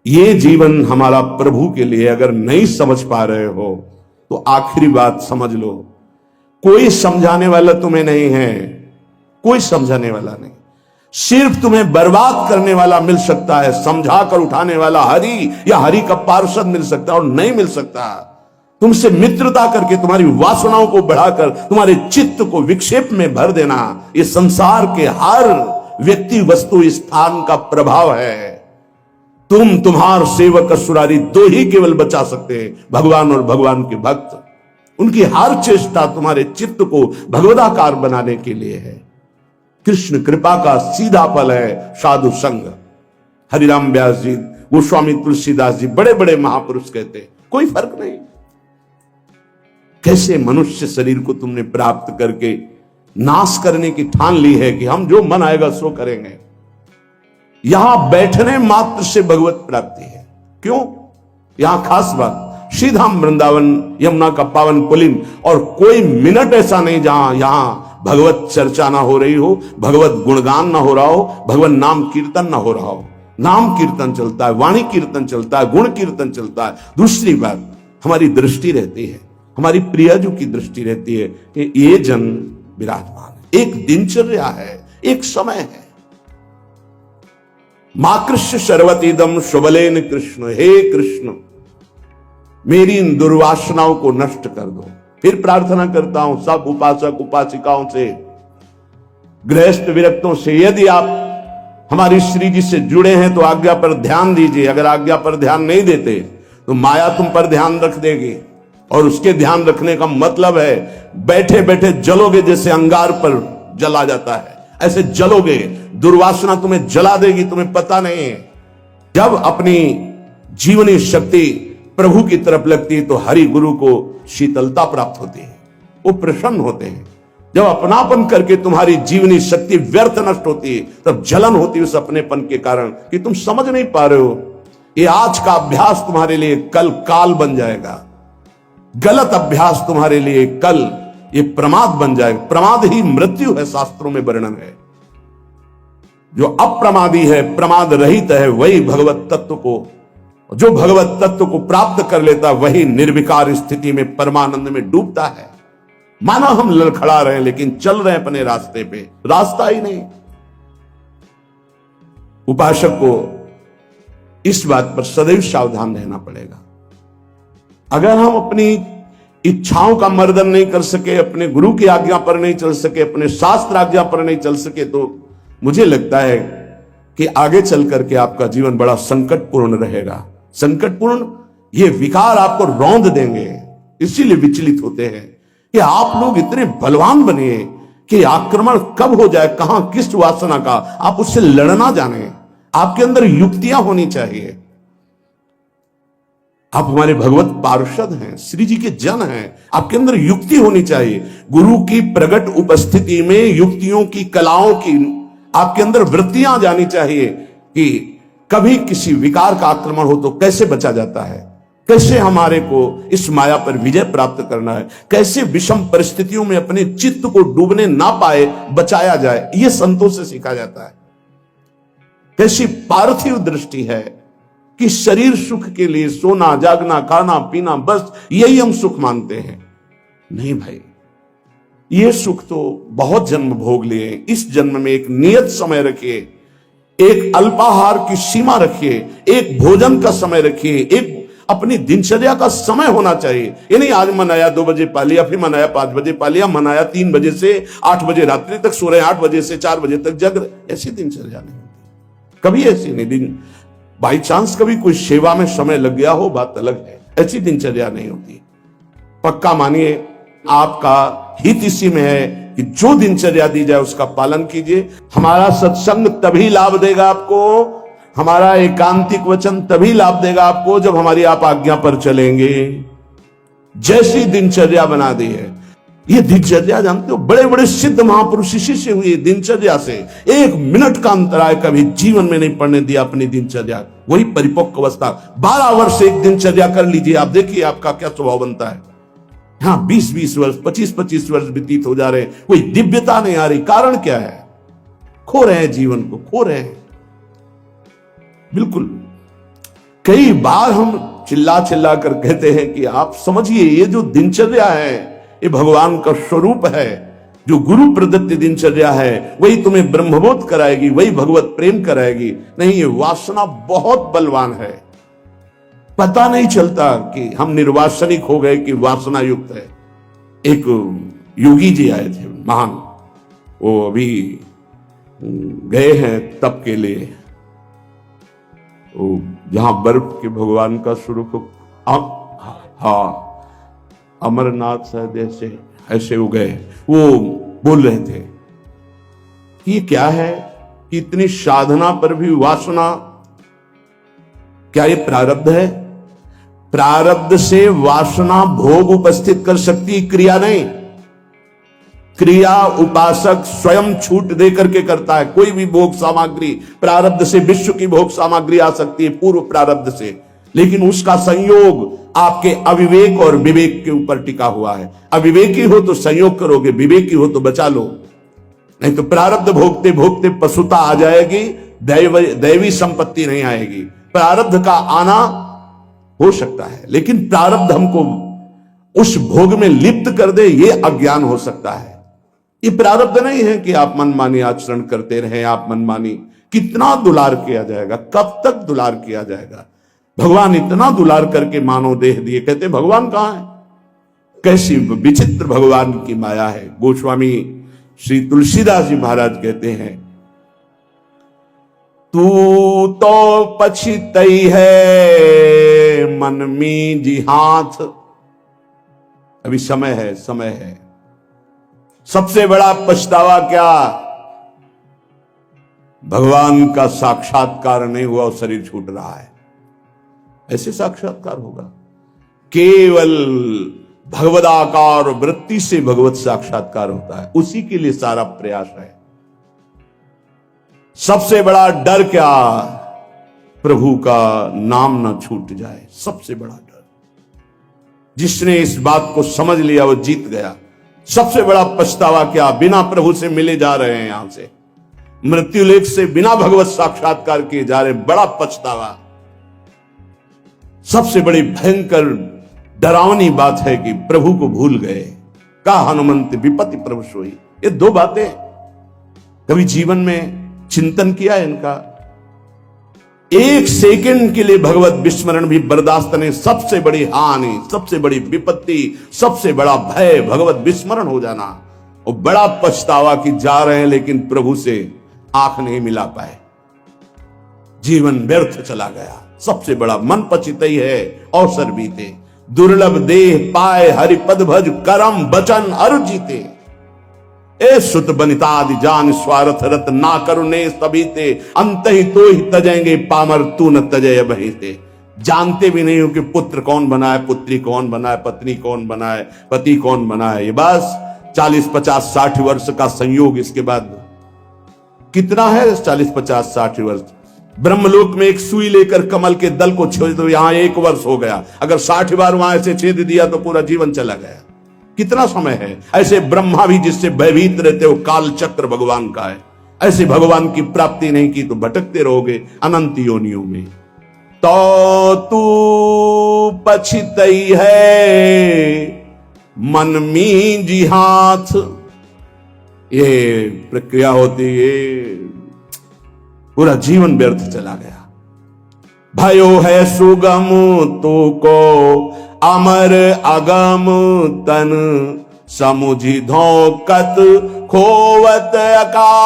ये जीवन हमारा प्रभु के लिए अगर नहीं समझ पा रहे हो तो आखिरी बात समझ लो, कोई समझाने वाला तुम्हें नहीं है। कोई समझाने वाला नहीं। सिर्फ तुम्हें बर्बाद करने वाला मिल सकता है। समझा कर उठाने वाला हरि या हरि का पार्षद मिल सकता है, और नहीं मिल सकता। तुमसे मित्रता करके तुम्हारी वासनाओं को बढ़ाकर तुम्हारे चित्त को विक्षेप में भर देना, ये संसार के हर व्यक्ति वस्तु स्थान का प्रभाव है। तुम्हार सेवक असुरारी दो ही केवल बचा सकते हैं, भगवान और भगवान के भक्त। उनकी हर चेष्टा तुम्हारे चित्त को भगवदाकार बनाने के लिए है। कृष्ण कृपा का सीधा फल है साधु संग। हरिराम व्यास जी, गोस्वामी तुलसीदास जी, बड़े बड़े महापुरुष कहते हैं कोई फर्क नहीं। कैसे मनुष्य शरीर को तुमने प्राप्त करके नाश करने की ठान ली है कि हम जो मन आएगा सो करेंगे। यहां बैठने मात्र से भगवत प्राप्ति है। क्यों? यहां खास बात, श्रीधाम वृंदावन यमुना का पावन पुलिन, और कोई मिनट ऐसा नहीं जहां यहां भगवत चर्चा ना हो रही हो, भगवत गुणगान ना हो रहा हो, भगवत नाम कीर्तन ना हो रहा हो। नाम कीर्तन चलता है, वाणी कीर्तन चलता है, गुण कीर्तन चलता है। दूसरी बात, हमारी दृष्टि रहती है, हमारी प्रियजू की दृष्टि रहती है कि ये जन विराजमान है। एक दिनचर्या है, एक समय है। मां कृष्ण शर्वतीदम शुभलेन कृष्ण, हे कृष्ण मेरी इन दुर्वासनाओं को नष्ट कर दो। फिर प्रार्थना करता हूं सब उपासक उपासिकाओं से, गृहस्थ विरक्तों से, यदि आप हमारी श्री जी से जुड़े हैं तो आज्ञा पर ध्यान दीजिए। अगर आज्ञा पर ध्यान नहीं देते तो माया तुम पर ध्यान रख देगी, और उसके ध्यान रखने का मतलब है बैठे बैठे जलोगे, जैसे अंगार पर जला जाता है ऐसे जलोगे। दुर्वासना तुम्हें जला देगी, तुम्हें पता नहीं है। जब अपनी जीवनी शक्ति प्रभु की तरफ लगती है तो हरि गुरु को शीतलता प्राप्त होती है, वो प्रसन्न होते हैं। जब अपनापन करके तुम्हारी जीवनी शक्ति व्यर्थ नष्ट होती है तब जलन होती है उस अपनेपन के कारण कि तुम समझ नहीं पा रहे हो। ये आज का अभ्यास तुम्हारे लिए कल काल बन जाएगा, गलत अभ्यास तुम्हारे लिए कल ये प्रमाद बन जाएगा। प्रमाद ही मृत्यु है, शास्त्रों में वर्णन है। जो अप्रमादी है, प्रमाद रहित है, वही भगवत तत्व को, जो भगवत तत्व को प्राप्त कर लेता वही निर्विकार स्थिति में परमानंद में डूबता है। मानो हम लड़खड़ा रहे हैं लेकिन चल रहे हैं अपने रास्ते पे, रास्ता ही नहीं। उपासक को इस बात पर सदैव सावधान रहना पड़ेगा। अगर हम अपनी इच्छाओं का मर्दन नहीं कर सके, अपने गुरु की आज्ञा पर नहीं चल सके, अपने शास्त्र आज्ञा पर नहीं चल सके, तो मुझे लगता है कि आगे चल करके आपका जीवन बड़ा संकटपूर्ण रहेगा। संकटपूर्ण, ये विकार आपको रौंद देंगे। इसीलिए विचलित होते हैं कि आप लोग इतने बलवान बनिए कि आक्रमण कब हो जाए, कहां किस वासना का, आप उससे लड़ना जाने। आपके अंदर युक्तियां होनी चाहिए। आप हमारे भगवत पार्षद हैं, श्री जी के जन हैं, आपके अंदर युक्ति होनी चाहिए। गुरु की प्रकट उपस्थिति में युक्तियों की, कलाओं की आपके अंदर वृत्तियां जानी चाहिए कि कभी किसी विकार का आक्रमण हो तो कैसे बचा जाता है, कैसे हमारे को इस माया पर विजय प्राप्त करना है, कैसे विषम परिस्थितियों में अपने चित्त को डूबने ना पाए बचाया जाए, यह संतों से सीखा जाता है। कैसी पार्थिव दृष्टि है कि शरीर सुख के लिए सोना जागना खाना पीना बस यही हम सुख मानते हैं। नहीं भाई, ये सुख तो बहुत जन्म भोग लिए। इस जन्म में एक नियत समय रखिए, एक अल्पाहार की सीमा रखिए, एक भोजन का समय रखिए, एक अपनी दिनचर्या का समय होना चाहिए। ये नहीं आज मनाया 2 बजे पा लिया, फिर मनाया 5 बजे पा लिया, मनाया 3 बजे से 8 बजे रात्रि तक सो रहे, 8 बजे से 4 बजे तक जग रहे। ऐसी दिनचर्या नहीं होती, कभी ऐसी नहीं। दिन बाई चांस कभी कोई सेवा में समय लग गया हो, बात अलग है, ऐसी दिनचर्या नहीं होती। पक्का मानिए आपका हित इसी में है कि जो दिनचर्या दी जाए उसका पालन कीजिए। हमारा सत्संग तभी लाभ देगा आपको, हमारा एकांतिक वचन तभी लाभ देगा आपको जब हमारी आप आज्ञा पर चलेंगे। जैसी दिनचर्या बना दी है, ये दिनचर्या जानते हो, बड़े बड़े सिद्ध महापुरुष इसी से हुए, दिनचर्या से। 1 मिनट का अंतराय कभी जीवन में नहीं पड़ने दिया अपनी दिनचर्या, वही परिपक्व अवस्था। 12 वर्ष एक दिनचर्या कर लीजिए, आप देखिए आपका क्या स्वभाव बनता है। हाँ, 20-20 वर्ष 25-25 वर्ष व्यतीत हो जा रहे हैं, कोई दिव्यता नहीं आ रही। कारण क्या है? खो रहे हैं, जीवन को खो रहे हैं। बिल्कुल, कई बार हम चिल्ला चिल्ला कर कहते हैं कि आप समझिए ये जो दिनचर्या है ये भगवान का स्वरूप है। जो गुरु प्रदत्त दिनचर्या है वही तुम्हें ब्रह्मबोध कराएगी, वही भगवत प्रेम कराएगी। नहीं, ये वासना बहुत बलवान है, पता नहीं चलता कि हम निर्वासनिक हो गए कि वासना युक्त है। एक योगी जी आए थे महान, वो अभी गए हैं तप के लिए, जहां बर्फ के भगवान का स्वरूप, हाँ अमरनाथ शायद ऐसे हो गए, वो बोल रहे थे कि ये क्या है कि इतनी साधना पर भी वासना, क्या ये प्रारब्ध है? प्रारब्ध से वासना भोग उपस्थित कर सकती, क्रिया नहीं। क्रिया उपासक स्वयं छूट दे करके करता है। कोई भी भोग सामग्री प्रारब्ध से, विश्व की भोग सामग्री आ सकती है पूर्व प्रारब्ध से, लेकिन उसका संयोग आपके अविवेक और विवेक के ऊपर टिका हुआ है। अविवेकी हो तो संयोग करोगे, विवेकी हो तो बचा लो, नहीं तो प्रारब्ध भोगते भोगते पशुता आ जाएगी, दैवी संपत्ति नहीं आएगी। प्रारब्ध का आना हो सकता है, लेकिन प्रारब्ध हमको उस भोग में लिप्त कर दे, यह अज्ञान हो सकता है। ये प्रारब्ध नहीं है कि आप मनमानी आचरण करते रहे, आप मनमानी, कितना दुलार किया जाएगा, कब तक दुलार किया जाएगा? भगवान इतना दुलार करके मानव देह दिए, कहते भगवान कहां है? कैसी विचित्र भगवान की माया है। गोस्वामी श्री तुलसीदास जी महाराज कहते हैं, तू तो पछितई है मन में जी हाथ। अभी समय है, समय है। सबसे बड़ा पछतावा क्या? भगवान का साक्षात्कार नहीं हुआ और शरीर छूट रहा है। ऐसे साक्षात्कार होगा? केवल भगवदाकार वृत्ति से भगवत साक्षात्कार होता है, उसी के लिए सारा प्रयास है। सबसे बड़ा डर क्या? प्रभु का नाम न छूट जाए, सबसे बड़ा डर। जिसने इस बात को समझ लिया वो जीत गया। सबसे बड़ा पछतावा क्या? बिना प्रभु से मिले जा रहे हैं, यहां से मृत्युलेख से बिना भगवत साक्षात्कार किए जा रहे, बड़ा पछतावा। सबसे बड़ी भयंकर डरावनी बात है कि प्रभु को भूल गए। का हनुमंत विपत्ति प्रभु सोई। ये दो बातें कभी जीवन में चिंतन किया है इनका? एक सेकंड के लिए भगवत विस्मरण भी बर्दाश्त नहीं। सबसे बड़ी हानि, सबसे बड़ी विपत्ति, सबसे बड़ा भय भगवत विस्मरण हो जाना। और बड़ा पछतावा कि जा रहे हैं लेकिन प्रभु से आंख नहीं मिला पाए, जीवन व्यर्थ चला गया। सबसे बड़ा मन पछितई है अवसर बीते, दुर्लभ देह पाए हरिपद भज करम बचन अरु जीते। ए सुत बनितादि जान स्वार्थ रत ना करुणे सभी ते, अंत ही तो ही तजेंगे पामर तू न तजय बहिते। जानते भी नहीं हो कि पुत्र कौन बना है, पुत्री कौन बना है, पत्नी कौन बना है, पति कौन बना है। ये बस 40 50 60 वर्ष का संयोग, इसके बाद कितना है 40 50 60 वर्ष? ब्रह्मलोक में एक सुई लेकर कमल के दल को छेद दो, यहां 1 वर्ष हो गया। अगर 60 बार वहां से छेद दिया तो पूरा जीवन चला गया। कितना समय है? ऐसे ब्रह्मा भी जिससे भयभीत रहते हो, काल चक्र भगवान का है। ऐसे भगवान की प्राप्ति नहीं की तो भटकते रहोगे अनंत योनियों में। तो तू पछितई है मन में जी हाथ। ये प्रक्रिया होती है, पूरा जीवन व्यर्थ चला गया। भयो है सुगम तो को अमर अगम तन, समुझी धोकत खोवत अकाथ।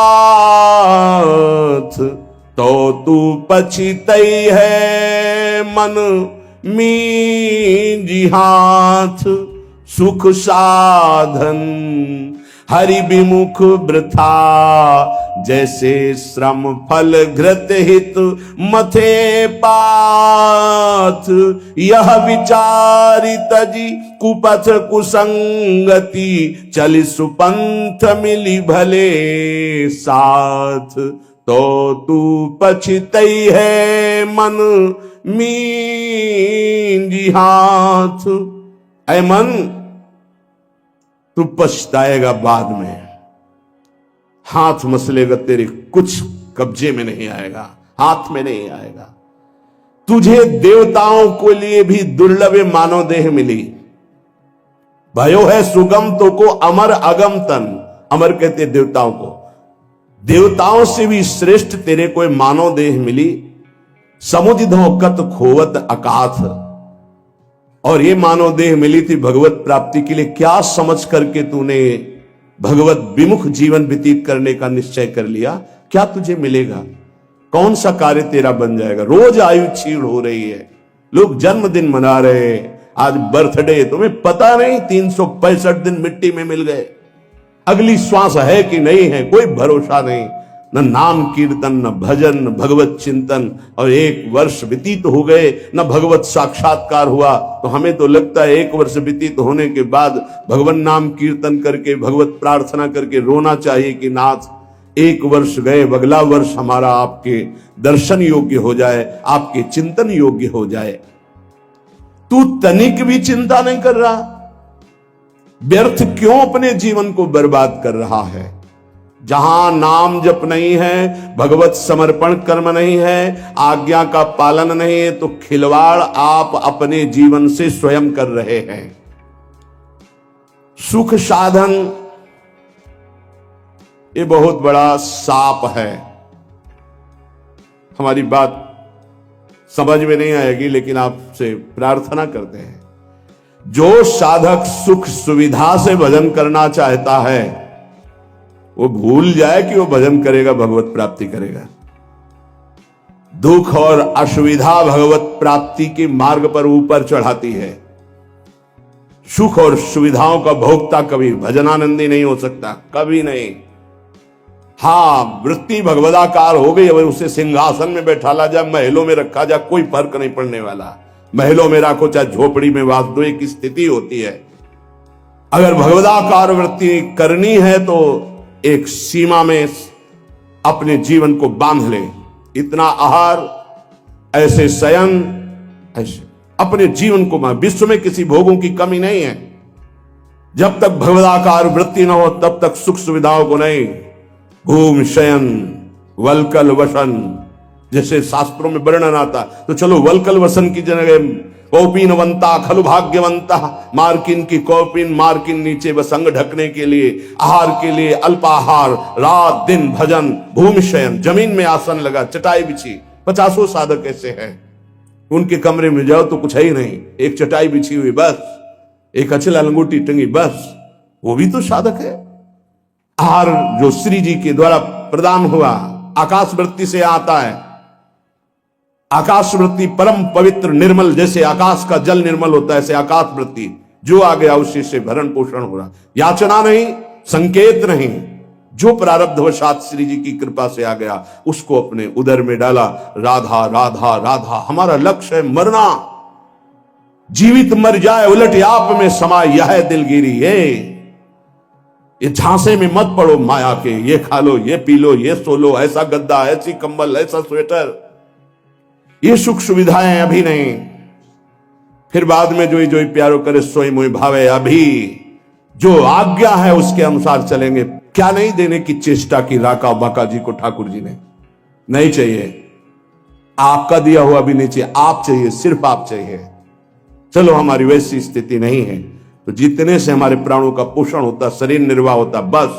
तो तू पछितई है मन में जी हाथ, सुख साधन हरि विमुख वृथा। जैसे श्रम फल घृत हित मथे पाथ, यह विचारी तजी कुपथ कुसंगति। चलि सुपंथ मिली भले साथ, तो तू पछितई है मन में जी हाथ। ऐ मन, तू पछताएगा बाद में। हाथ मसलेगा तेरे, कुछ कब्जे में नहीं आएगा, हाथ में नहीं आएगा। तुझे देवताओं को लिए भी दुर्लभ मानव देह मिली। भयो है सुगम तो को अमर अगम तन। अमर कहते देवताओं को, देवताओं से भी श्रेष्ठ तेरे को मानव देह मिली। समुझ धोकत खोवत अकाथ। और ये मानव देह मिली थी भगवत प्राप्ति के लिए। क्या समझ करके तूने भगवत विमुख जीवन व्यतीत करने का निश्चय कर लिया? क्या तुझे मिलेगा? कौन सा कार्य तेरा बन जाएगा? रोज आयु क्षीण हो रही है, लोग जन्मदिन मना रहे हैं, आज बर्थडे, तुम्हें पता नहीं 365 दिन मिट्टी में मिल गए। अगली श्वास है कि नहीं है कोई भरोसा नहीं। न नाम कीर्तन, न भजन, न भगवत चिंतन, और 1 वर्ष व्यतीत हो गए, न भगवत साक्षात्कार हुआ। तो हमें तो लगता है 1 वर्ष व्यतीत होने के बाद भगवान नाम कीर्तन करके, भगवत प्रार्थना करके रोना चाहिए कि नाथ 1 वर्ष गए, अगला वर्ष हमारा आपके दर्शन योग्य हो जाए, आपके चिंतन योग्य हो जाए। तू तनिक भी चिंता नहीं कर रहा, व्यर्थ क्यों अपने जीवन को बर्बाद कर रहा है? जहां नाम जप नहीं है, भगवत समर्पण कर्म नहीं है, आज्ञा का पालन नहीं है, तो खिलवाड़ आप अपने जीवन से स्वयं कर रहे हैं। सुख साधन ये बहुत बड़ा सांप है। हमारी बात समझ में नहीं आएगी, लेकिन आपसे प्रार्थना करते हैं, जो साधक सुख सुविधा से भजन करना चाहता है वो भूल जाए कि वो भजन करेगा, भगवत प्राप्ति करेगा। दुख और असुविधा भगवत प्राप्ति के मार्ग पर ऊपर चढ़ाती है। सुख और सुविधाओं का भोक्ता कभी भजनानंदी नहीं हो सकता, कभी नहीं। हाँ, वृत्ति भगवदाकार हो गई, अगर उसे सिंहासन में बैठाला जाए, महलों में रखा जाए, कोई फर्क नहीं पड़ने वाला। महलों में रखो चाहे झोपड़ी में वास दो, एक स्थिति होती है। अगर भगवदाकार वृत्ति करनी है तो एक सीमा में अपने जीवन को बांध ले। इतना आहार, ऐसे शयन, ऐसे अपने जीवन को, विश्व में किसी भोगों की कमी नहीं है। जब तक भगवदाकार वृत्ति न हो तब तक सुख सुविधाओं को नहीं। घूम शयन वलकल वसन, जैसे शास्त्रों में वर्णन आता, तो चलो वलकल वसन की जगह कौपीनवंता खलु भाग्यवंता, मार्किन की कौपीन, मार्किन नीचे बस अंग ढकने के लिए, आहार के लिए अल्पाहार, रात दिन भजन, भूमि शयन, जमीन में आसन लगा, चटाई बिछी। 50 साधक ऐसे हैं, उनके कमरे में जाओ तो कुछ है ही नहीं, एक चटाई बिछी हुई बस, एक अचला लंगोटी टंगी बस, वो भी तो साधक है। आहार जो श्री जी के द्वारा प्रदान हुआ आकाश वृत्ति से आता है। आकाश वृत्ति परम पवित्र निर्मल, जैसे आकाश का जल निर्मल होता है, ऐसे आकाश वृत्ति जो आ गया उसी से भरण पोषण हो रहा। याचना नहीं, संकेत नहीं, जो प्रारब्धवशात श्री जी की कृपा से आ गया उसको अपने उदर में डाला। राधा राधा राधा, हमारा लक्ष्य है मरना, जीवित मर जाए उलट आप में समाये यह दिलगिरी। ये झांसे में मत पड़ो माया के, ये खा लो, ये पी लो, ये सो लो, ऐसा गद्दा, ऐसी कंबल, ऐसा स्वेटर, ये सुख सुविधाएं अभी नहीं, फिर बाद में जो प्यारो करे सोई मोहि भावे। अभी जो आज्ञा है उसके अनुसार चलेंगे। क्या नहीं देने की चेष्टा की राका बाका जी को ठाकुर जी ने? नहीं चाहिए, आपका दिया हुआ भी नहीं चाहिए, आप चाहिए, सिर्फ आप चाहिए। चलो हमारी वैसी स्थिति नहीं है, तो जितने से हमारे प्राणों का पोषण होता, शरीर निर्वाह होता, बस।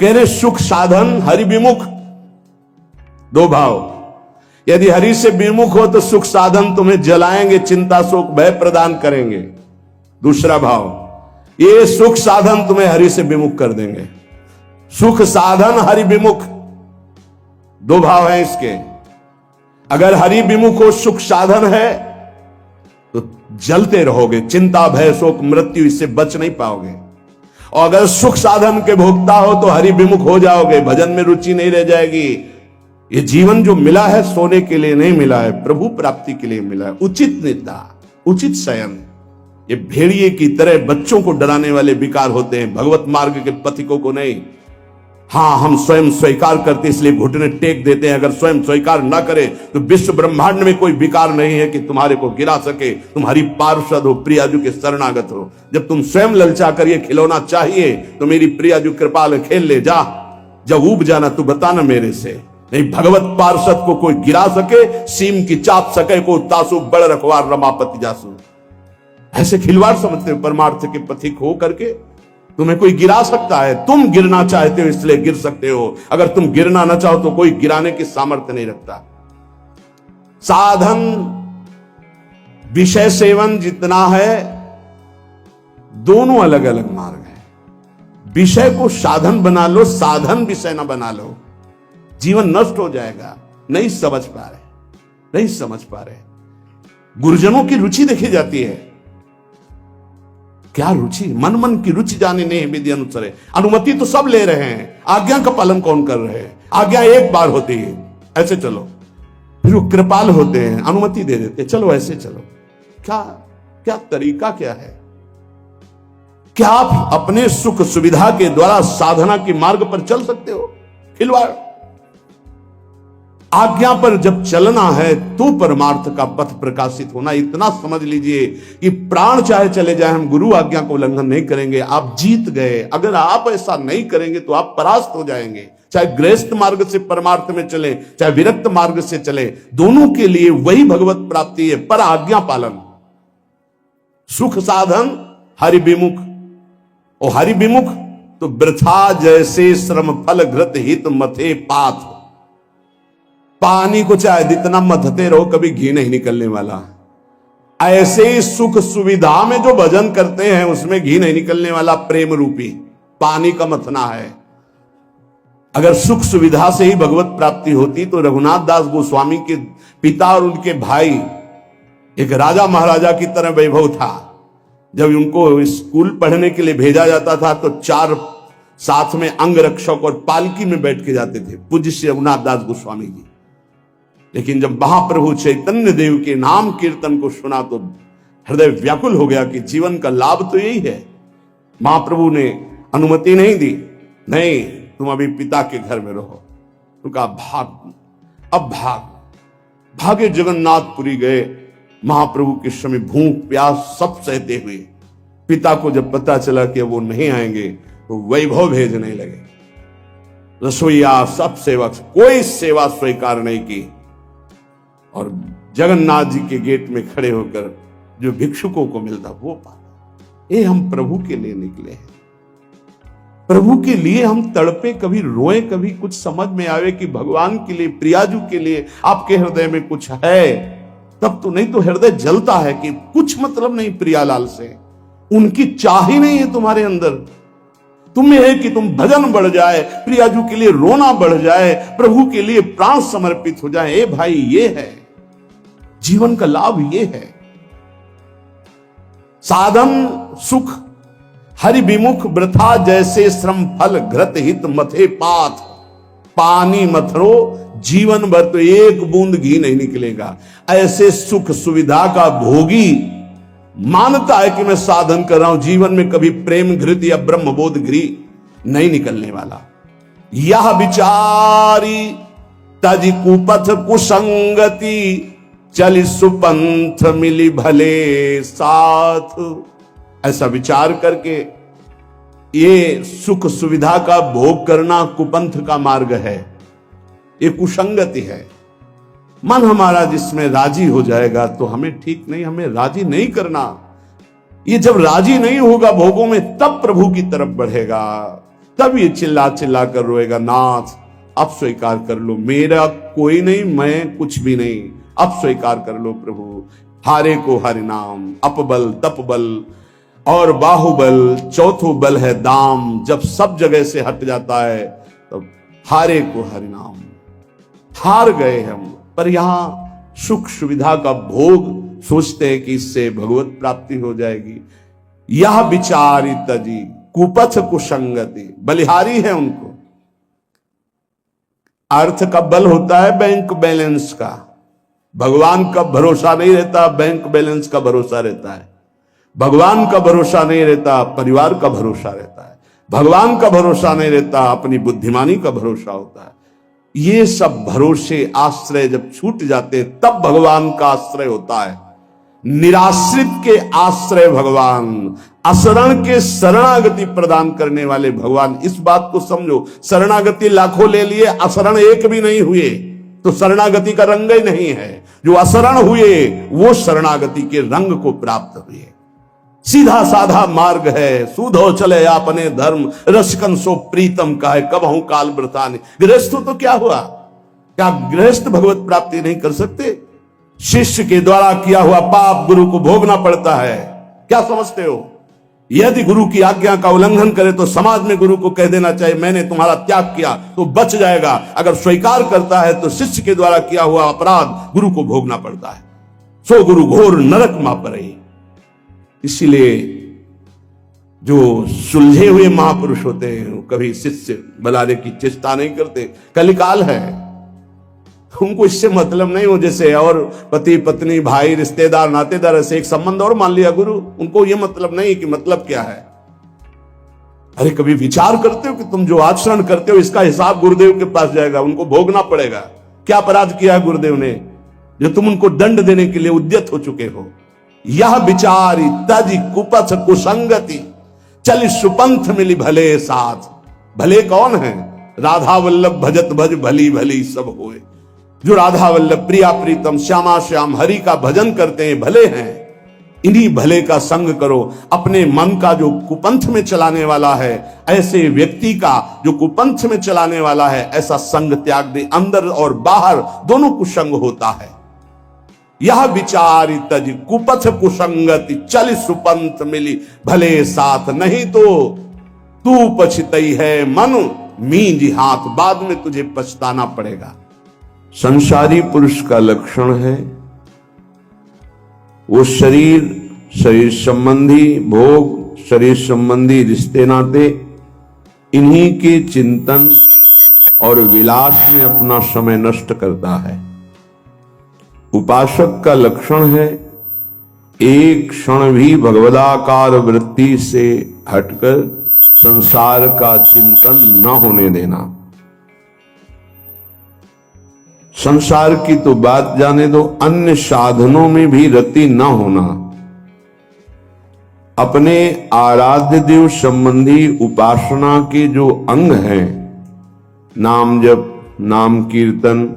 कह रहे सुख साधन हरि विमुख, 2 भाव। यदि हरि से विमुख हो तो सुख साधन तुम्हें जलाएंगे, चिंता शोक भय प्रदान करेंगे। दूसरा भाव, ये सुख साधन तुम्हें हरि से विमुख कर देंगे। सुख साधन हरि विमुख, 2 भाव हैं इसके। अगर हरि विमुख हो, सुख साधन है, तो जलते रहोगे, चिंता भय शोक मृत्यु इससे बच नहीं पाओगे। और अगर सुख साधन के भोक्ता हो तो हरि विमुख हो जाओगे, भजन में रुचि नहीं रह जाएगी। ये जीवन जो मिला है सोने के लिए नहीं मिला है, प्रभु प्राप्ति के लिए मिला है। उचित निद्रा, उचित शयन, ये भेड़िए की तरह बच्चों को डराने वाले विकार होते हैं, भगवत मार्ग के पथिकों को नहीं। हाँ, हम स्वयं स्वीकार करते इसलिए घुटने टेक देते हैं। अगर स्वयं स्वीकार ना करे तो विश्व ब्रह्मांड में कोई विकार नहीं है कि तुम्हारे को गिरा सके। तुम्हारी पार्षद हो, प्रियाजू के शरणागत हो। जब तुम स्वयं ललचा कर ये खिलौना चाहिए तो मेरी प्रियाजू कृपाल खेल ले जा। जब ऊब जाना तो बताना मेरे से, नहीं भगवत पार्षद को कोई गिरा सके, सीम की चाप सके को तासु बड़ रखवार रमापति जासु। ऐसे खिलवाड़ समझते हो परमार्थ के पथिक हो करके। तुम्हें कोई गिरा सकता है, तुम गिरना चाहते हो इसलिए गिर सकते हो। अगर तुम गिरना ना चाहो तो कोई गिराने की सामर्थ्य नहीं रखता। साधन विषय सेवन जितना है, दोनों अलग अलग मार्ग है। विषय को साधन बना लो, साधन विषय ना बना लो। जीवन नष्ट हो जाएगा। नहीं समझ पा रहे, नहीं समझ पा रहे। गुरुजनों की रुचि देखी जाती है। क्या रुचि? मन मन की रुचि जाने नहीं विधि अनुसार। अनुमति तो सब ले रहे हैं, आज्ञा का पालन कौन कर रहे हैं? आज्ञा एक बार होती है, ऐसे चलो। फिर वो कृपाल होते हैं, अनुमति दे देते, चलो ऐसे चलो। क्या क्या तरीका क्या है? क्या आप अपने सुख सुविधा के द्वारा साधना के मार्ग पर चल सकते हो? खिलवाड़। आज्ञा पर जब चलना है तो परमार्थ का पथ प्रकाशित होना। इतना समझ लीजिए कि प्राण चाहे चले जाए, हम गुरु आज्ञा को उल्लंघन नहीं करेंगे। आप जीत गए। अगर आप ऐसा नहीं करेंगे तो आप परास्त हो जाएंगे। चाहे गृहस्थ मार्ग से परमार्थ में चले, चाहे विरक्त मार्ग से चले, दोनों के लिए वही भगवत प्राप्ति है, पर आज्ञा पालन। सुख साधन हरि विमुख, और हरि विमुख तो वृथा जैसे श्रम फल घृत हित मथे पाथ। पानी को चाहे जितना मथते रहो, कभी घी नहीं निकलने वाला। ऐसे ही सुख सुविधा में जो भजन करते हैं उसमें घी नहीं निकलने वाला। प्रेम रूपी पानी का मथना है। अगर सुख सुविधा से ही भगवत प्राप्ति होती तो रघुनाथ दास गोस्वामी के पिता और उनके भाई एक राजा महाराजा की तरह वैभव था। जब उनको स्कूल पढ़ने के लिए भेजा जाता था तो 4 साथ में अंग रक्षक और पालकी में बैठ के जाते थे, पूज्य श्री रघुनाथ दास गोस्वामी जी। लेकिन जब महाप्रभु चैतन्य देव के नाम कीर्तन को सुना तो हृदय व्याकुल हो गया कि जीवन का लाभ तो यही है। महाप्रभु ने अनुमति नहीं दी, नहीं तुम अभी पिता के घर में रहो। तो कहा भाग, अब भागे जगन्नाथपुरी गए। महाप्रभु के समय भूख प्यास सब सहते हुए पिता को जब पता चला कि वो नहीं आएंगे तो वैभव भेजने लगे। रसोईया सब सेवक, कोई सेवा स्वीकार नहीं की। और जगन्नाथ जी के गेट में खड़े होकर जो भिक्षुकों को मिलता वो पाता। ये हम प्रभु के लिए निकले हैं, प्रभु के लिए हम तड़पे, कभी रोए, कभी कुछ समझ में आवे कि भगवान के लिए, प्रियाजू के लिए आपके हृदय में कुछ है, तब तो। नहीं तो हृदय जलता है कि कुछ मतलब नहीं प्रियालाल से, उनकी चाह ही नहीं है तुम्हारे अंदर। तुम्हें है कि तुम भजन बढ़ जाए, प्रियाजू के लिए रोना बढ़ जाए, प्रभु के लिए प्राण समर्पित हो जाए। ए भाई, ये है जीवन का लाभ, ये है साधन सुख हरि विमुख वृथा जैसे श्रम फल घृत हित मथे पाथ। पानी मथरो, जीवन भर तो एक बूंद घी नहीं निकलेगा। ऐसे सुख सुविधा का भोगी मानता है कि मैं साधन कर रहा हूं, जीवन में कभी प्रेम घृत या ब्रह्मबोध घृ नहीं निकलने वाला। यह विचारी तज कुपथ कुसंगति, चली सुपंथ मिली भले साथ। ऐसा विचार करके ये सुख सुविधा का भोग करना कुपंथ का मार्ग है, ये कुसंगति है। मन हमारा जिसमें राजी हो जाएगा तो हमें ठीक नहीं, हमें राजी नहीं करना। ये जब राजी नहीं होगा भोगों में, तब प्रभु की तरफ बढ़ेगा, तब ये चिल्ला चिल्ला कर रोएगा, नाथ अब स्वीकार कर लो, मेरा कोई नहीं, मैं कुछ भी नहीं, अब स्वीकार कर लो प्रभु। हारे को हरि नाम, अपबल तपबल और बाहुबल, चौथो बल है दाम। जब सब जगह से हट जाता है तब हारे को हरि नाम। हार गए हम, पर यहां सुख सुविधा का भोग सोचते हैं कि इससे भगवत प्राप्ति हो जाएगी। यह विचारी तजी कुपथ कुसंगति, बलिहारी है उनको। अर्थ का बल होता है बैंक बैलेंस का, भगवान का भरोसा नहीं रहता, बैंक बैलेंस का भरोसा रहता है। भगवान का भरोसा नहीं रहता, परिवार का भरोसा रहता है। भगवान का भरोसा नहीं रहता, अपनी बुद्धिमानी का भरोसा होता है। ये सब भरोसे आश्रय जब छूट जाते तब भगवान का आश्रय होता है। निराश्रित के आश्रय भगवान, अशरण के शरणागति प्रदान करने वाले भगवान। इस बात को समझो, शरणागति लाखों ले लिए, अशरण एक भी नहीं हुए तो शरणागति का रंग ही नहीं है। जो अशरण हुए वो शरणागति के रंग को प्राप्त हुए। सीधा साधा मार्ग है, सूधो चले आपने धर्म, रसकन सो प्रीतम का है, कब हूं काल व्रतानि। गृहस्थ तो क्या हुआ? क्या गृहस्थ भगवत प्राप्ति नहीं कर सकते? शिष्य के द्वारा किया हुआ पाप गुरु को भोगना पड़ता है, क्या समझते हो? यदि गुरु की आज्ञा का उल्लंघन करे तो समाज में गुरु को कह देना चाहिए मैंने तुम्हारा त्याग किया, तो बच जाएगा। अगर स्वीकार करता है तो शिष्य के द्वारा किया हुआ अपराध गुरु को भोगना पड़ता है। सो गुरु घोर नरक मा परे। इसीलिए जो सुलझे हुए महापुरुष होते हैं वो कभी शिष्य बुलाने की चेष्टा नहीं करते। कलिकाल है, उनको इससे मतलब नहीं हो जैसे और पति पत्नी भाई रिश्तेदार नातेदार ऐसे एक संबंध और मान लिया गुरु, उनको ये मतलब नहीं कि मतलब क्या है। अरे कभी विचार करते हो कि तुम जो आचरण करते हो इसका हिसाब गुरुदेव के पास जाएगा, उनको भोगना पड़ेगा। क्या अपराध किया है गुरुदेव ने जो तुम उनको दंड देने के लिए उद्यत हो चुके हो। यह विचारी तज कुपथ कुसंगति चल सुपंथ मिली भले साथ। भले कौन है? राधा वल्लभ भजत भज भली भली सब होए। जो राधा वल्लभ प्रिया प्रीतम श्यामा श्याम हरि का भजन करते हैं भले हैं। इन्हीं भले का संग करो। अपने मन का जो कुपंथ में चलाने वाला है, ऐसे व्यक्ति का जो कुपंथ में चलाने वाला है, ऐसा संग त्याग दे। अंदर और बाहर दोनों कुसंग होता है। यह विचारी तज कुपथ कुसंगति चल सुपंथ मिली भले साथ। नहीं तो तू पछतई है मन मींज हाथ, बाद में तुझे पछताना पड़ेगा। संसारी पुरुष का लक्षण है वो शरीर संबंधी भोग, शरीर संबंधी रिश्ते नाते, इन्हीं के चिंतन और विलास में अपना समय नष्ट करता है। उपासक का लक्षण है एक क्षण भी भगवदाकार वृत्ति से हटकर संसार का चिंतन न होने देना। संसार की तो बात जाने दो, अन्य साधनों में भी रति न होना। अपने आराध्य देव संबंधी उपासना के जो अंग हैं, नाम जप, नाम कीर्तन,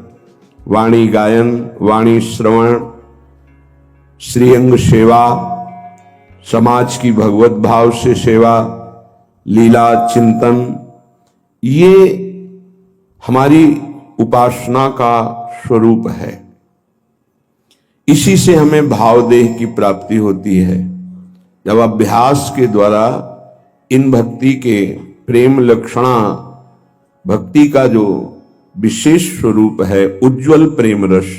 वाणी गायन, वाणी श्रवण, श्रीअंग सेवा, समाज की भगवत भाव से सेवा, लीला चिंतन, ये हमारी उपासना का स्वरूप है। इसी से हमें भाव देह की प्राप्ति होती है। जब अभ्यास के द्वारा इन भक्ति के प्रेम लक्षणा, भक्ति का जो विशेष स्वरूप है उज्जवल प्रेम रस,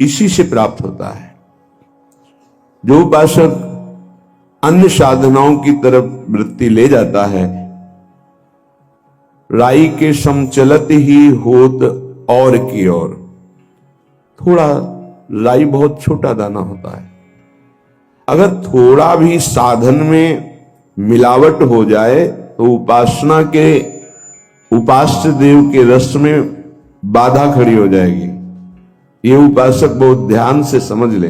इसी से प्राप्त होता है। जो उपासक अन्य साधनाओं की तरफ वृत्ति ले जाता है, राई के समचलत ही होत और की ओर। थोड़ा राई बहुत छोटा दाना होता है, अगर थोड़ा भी साधन में मिलावट हो जाए तो उपासना के उपास्य देव के रस में बाधा खड़ी हो जाएगी। ये उपासक बहुत ध्यान से समझ ले।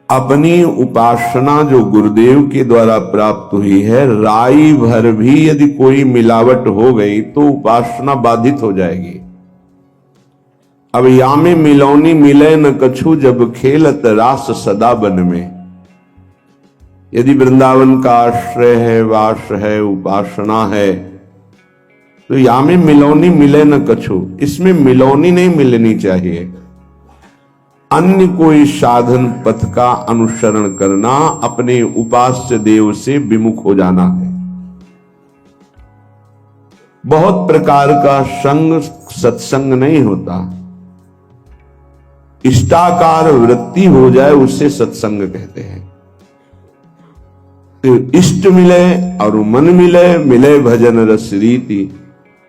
अपनी उपासना जो गुरुदेव के द्वारा प्राप्त हुई है, राई भर भी यदि कोई मिलावट हो गई तो उपासना बाधित हो जाएगी। अब या में मिलौनी मिले न कछु जब खेलत रास सदा बन में। यदि वृंदावन का आश्रय है, वास है, उपासना है, तो या में मिलौनी मिले न कछु, इसमें मिलौनी नहीं मिलनी चाहिए। अन्य कोई साधन पथ का अनुसरण करना अपने उपास्य देव से विमुख हो जाना है। बहुत प्रकार का संग सत्संग नहीं होता। इष्टाकार वृत्ति हो जाए उसे सत्संग कहते हैं। तो इष्ट मिले और मन मिले, मिले भजन रस रीति,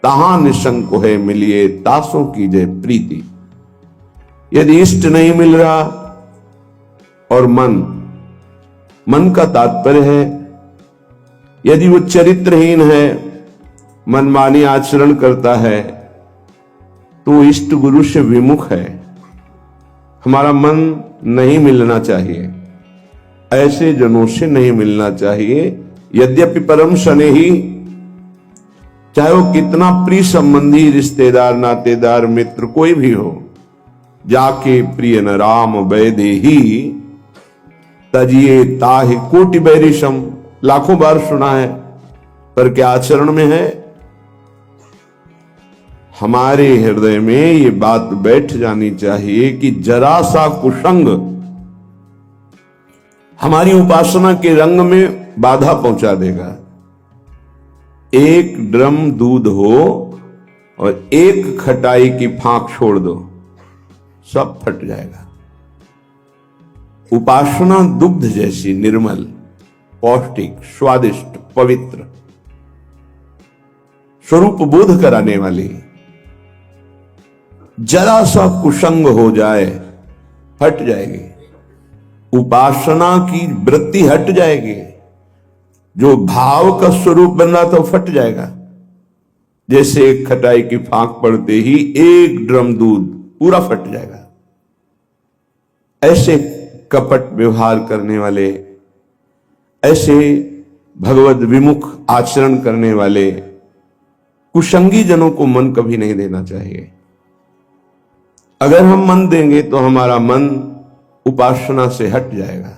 तहां निशंक है मिलिए तासों की जय प्रीति। यदि इष्ट नहीं मिल रहा और मन का तात्पर्य है यदि वो चरित्रहीन है, मनमानी आचरण करता है, तो इष्ट गुरु से विमुख है। हमारा मन नहीं मिलना चाहिए, ऐसे जनों से नहीं मिलना चाहिए। यद्यपि परम स्नेही, चाहे वो कितना प्रिय संबंधी, रिश्तेदार, नातेदार, मित्र कोई भी हो, जाके प्रिय न राम वैदेही तजिए ताहि कोटि बैरिशम, लाखों बार सुना है, पर क्या आचरण में है? हमारे हृदय में ये बात बैठ जानी चाहिए कि जरा सा कुसंग हमारी उपासना के रंग में बाधा पहुंचा देगा। एक ड्रम दूध हो और एक खटाई की फांक छोड़ दो, सब फट जाएगा। उपासना दुग्ध जैसी निर्मल, पौष्टिक, स्वादिष्ट, पवित्र, स्वरूप बोध कराने वाली। जरा सा कुसंग हो जाए हट जाएगी, उपासना की वृत्ति हट जाएगी, जो भाव का स्वरूप बन रहा था वो फट जाएगा। जैसे एक खटाई की फांक पड़ते ही एक ड्रम दूध पूरा फट जाएगा। ऐसे कपट व्यवहार करने वाले, ऐसे भगवद विमुख आचरण करने वाले कुसंगी जनों को मन कभी नहीं देना चाहिए। अगर हम मन देंगे तो हमारा मन उपासना से हट जाएगा।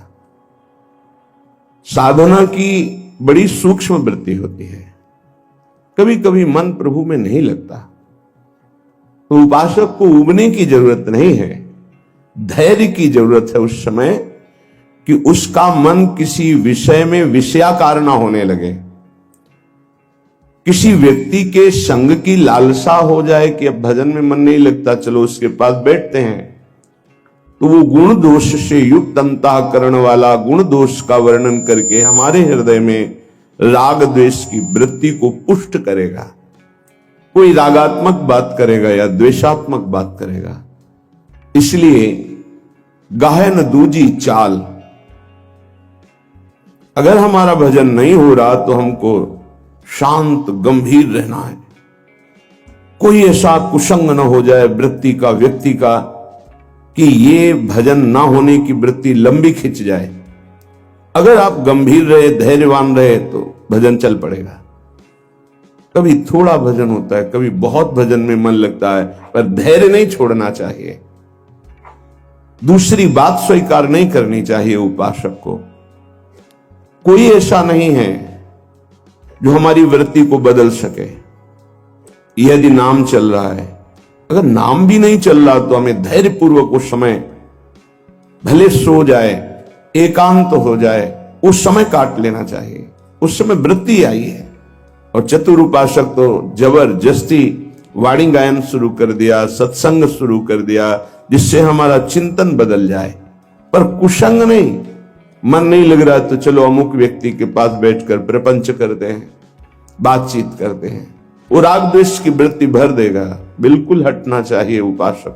साधना की बड़ी सूक्ष्म वृत्ति होती है। कभी कभी मन प्रभु में नहीं लगता तो उपासक को उबने की जरूरत नहीं है, धैर्य की जरूरत है उस समय कि उसका मन किसी विषय में विषयाकार ना होने लगे। किसी व्यक्ति के संग की लालसा हो जाए कि अब भजन में मन नहीं लगता, चलो उसके पास बैठते हैं, तो वो गुण दोष से युक्त अंतःकरण वाला गुण दोष का वर्णन करके हमारे हृदय में राग द्वेष की वृत्ति को पुष्ट करेगा। कोई रागात्मक बात करेगा या द्वेषात्मक बात करेगा। इसलिए गाहे न दूजी चाल। अगर हमारा भजन नहीं हो रहा तो हमको शांत गंभीर रहना है। कोई ऐसा कुसंग न हो जाए वृत्ति का, व्यक्ति का, कि ये भजन ना होने की वृत्ति लंबी खिंच जाए। अगर आप गंभीर रहे, धैर्यवान रहे तो भजन चल पड़ेगा। कभी थोड़ा भजन होता है, कभी बहुत भजन में मन लगता है, पर धैर्य नहीं छोड़ना चाहिए। दूसरी बात स्वीकार नहीं करनी चाहिए उपासक को। कोई ऐसा नहीं है जो हमारी वृत्ति को बदल सके। यदि नाम चल रहा है, अगर नाम भी नहीं चल रहा तो हमें धैर्यपूर्वक उस समय, भले सो जाए, एकांत हो जाए, उस समय काट लेना चाहिए। उस समय वृत्ति आई है। और चतुर उपासक तो जबरदस्ती वाणी गायन शुरू कर दिया, सत्संग शुरू कर दिया, जिससे हमारा चिंतन बदल जाए। पर कुसंग नहीं, मन नहीं लग रहा तो चलो अमुक व्यक्ति के पास बैठकर प्रपंच करते हैं, बातचीत करते हैं। वो राग द्वेष की वृत्ति भर देगा। बिल्कुल हटना चाहिए उपासक।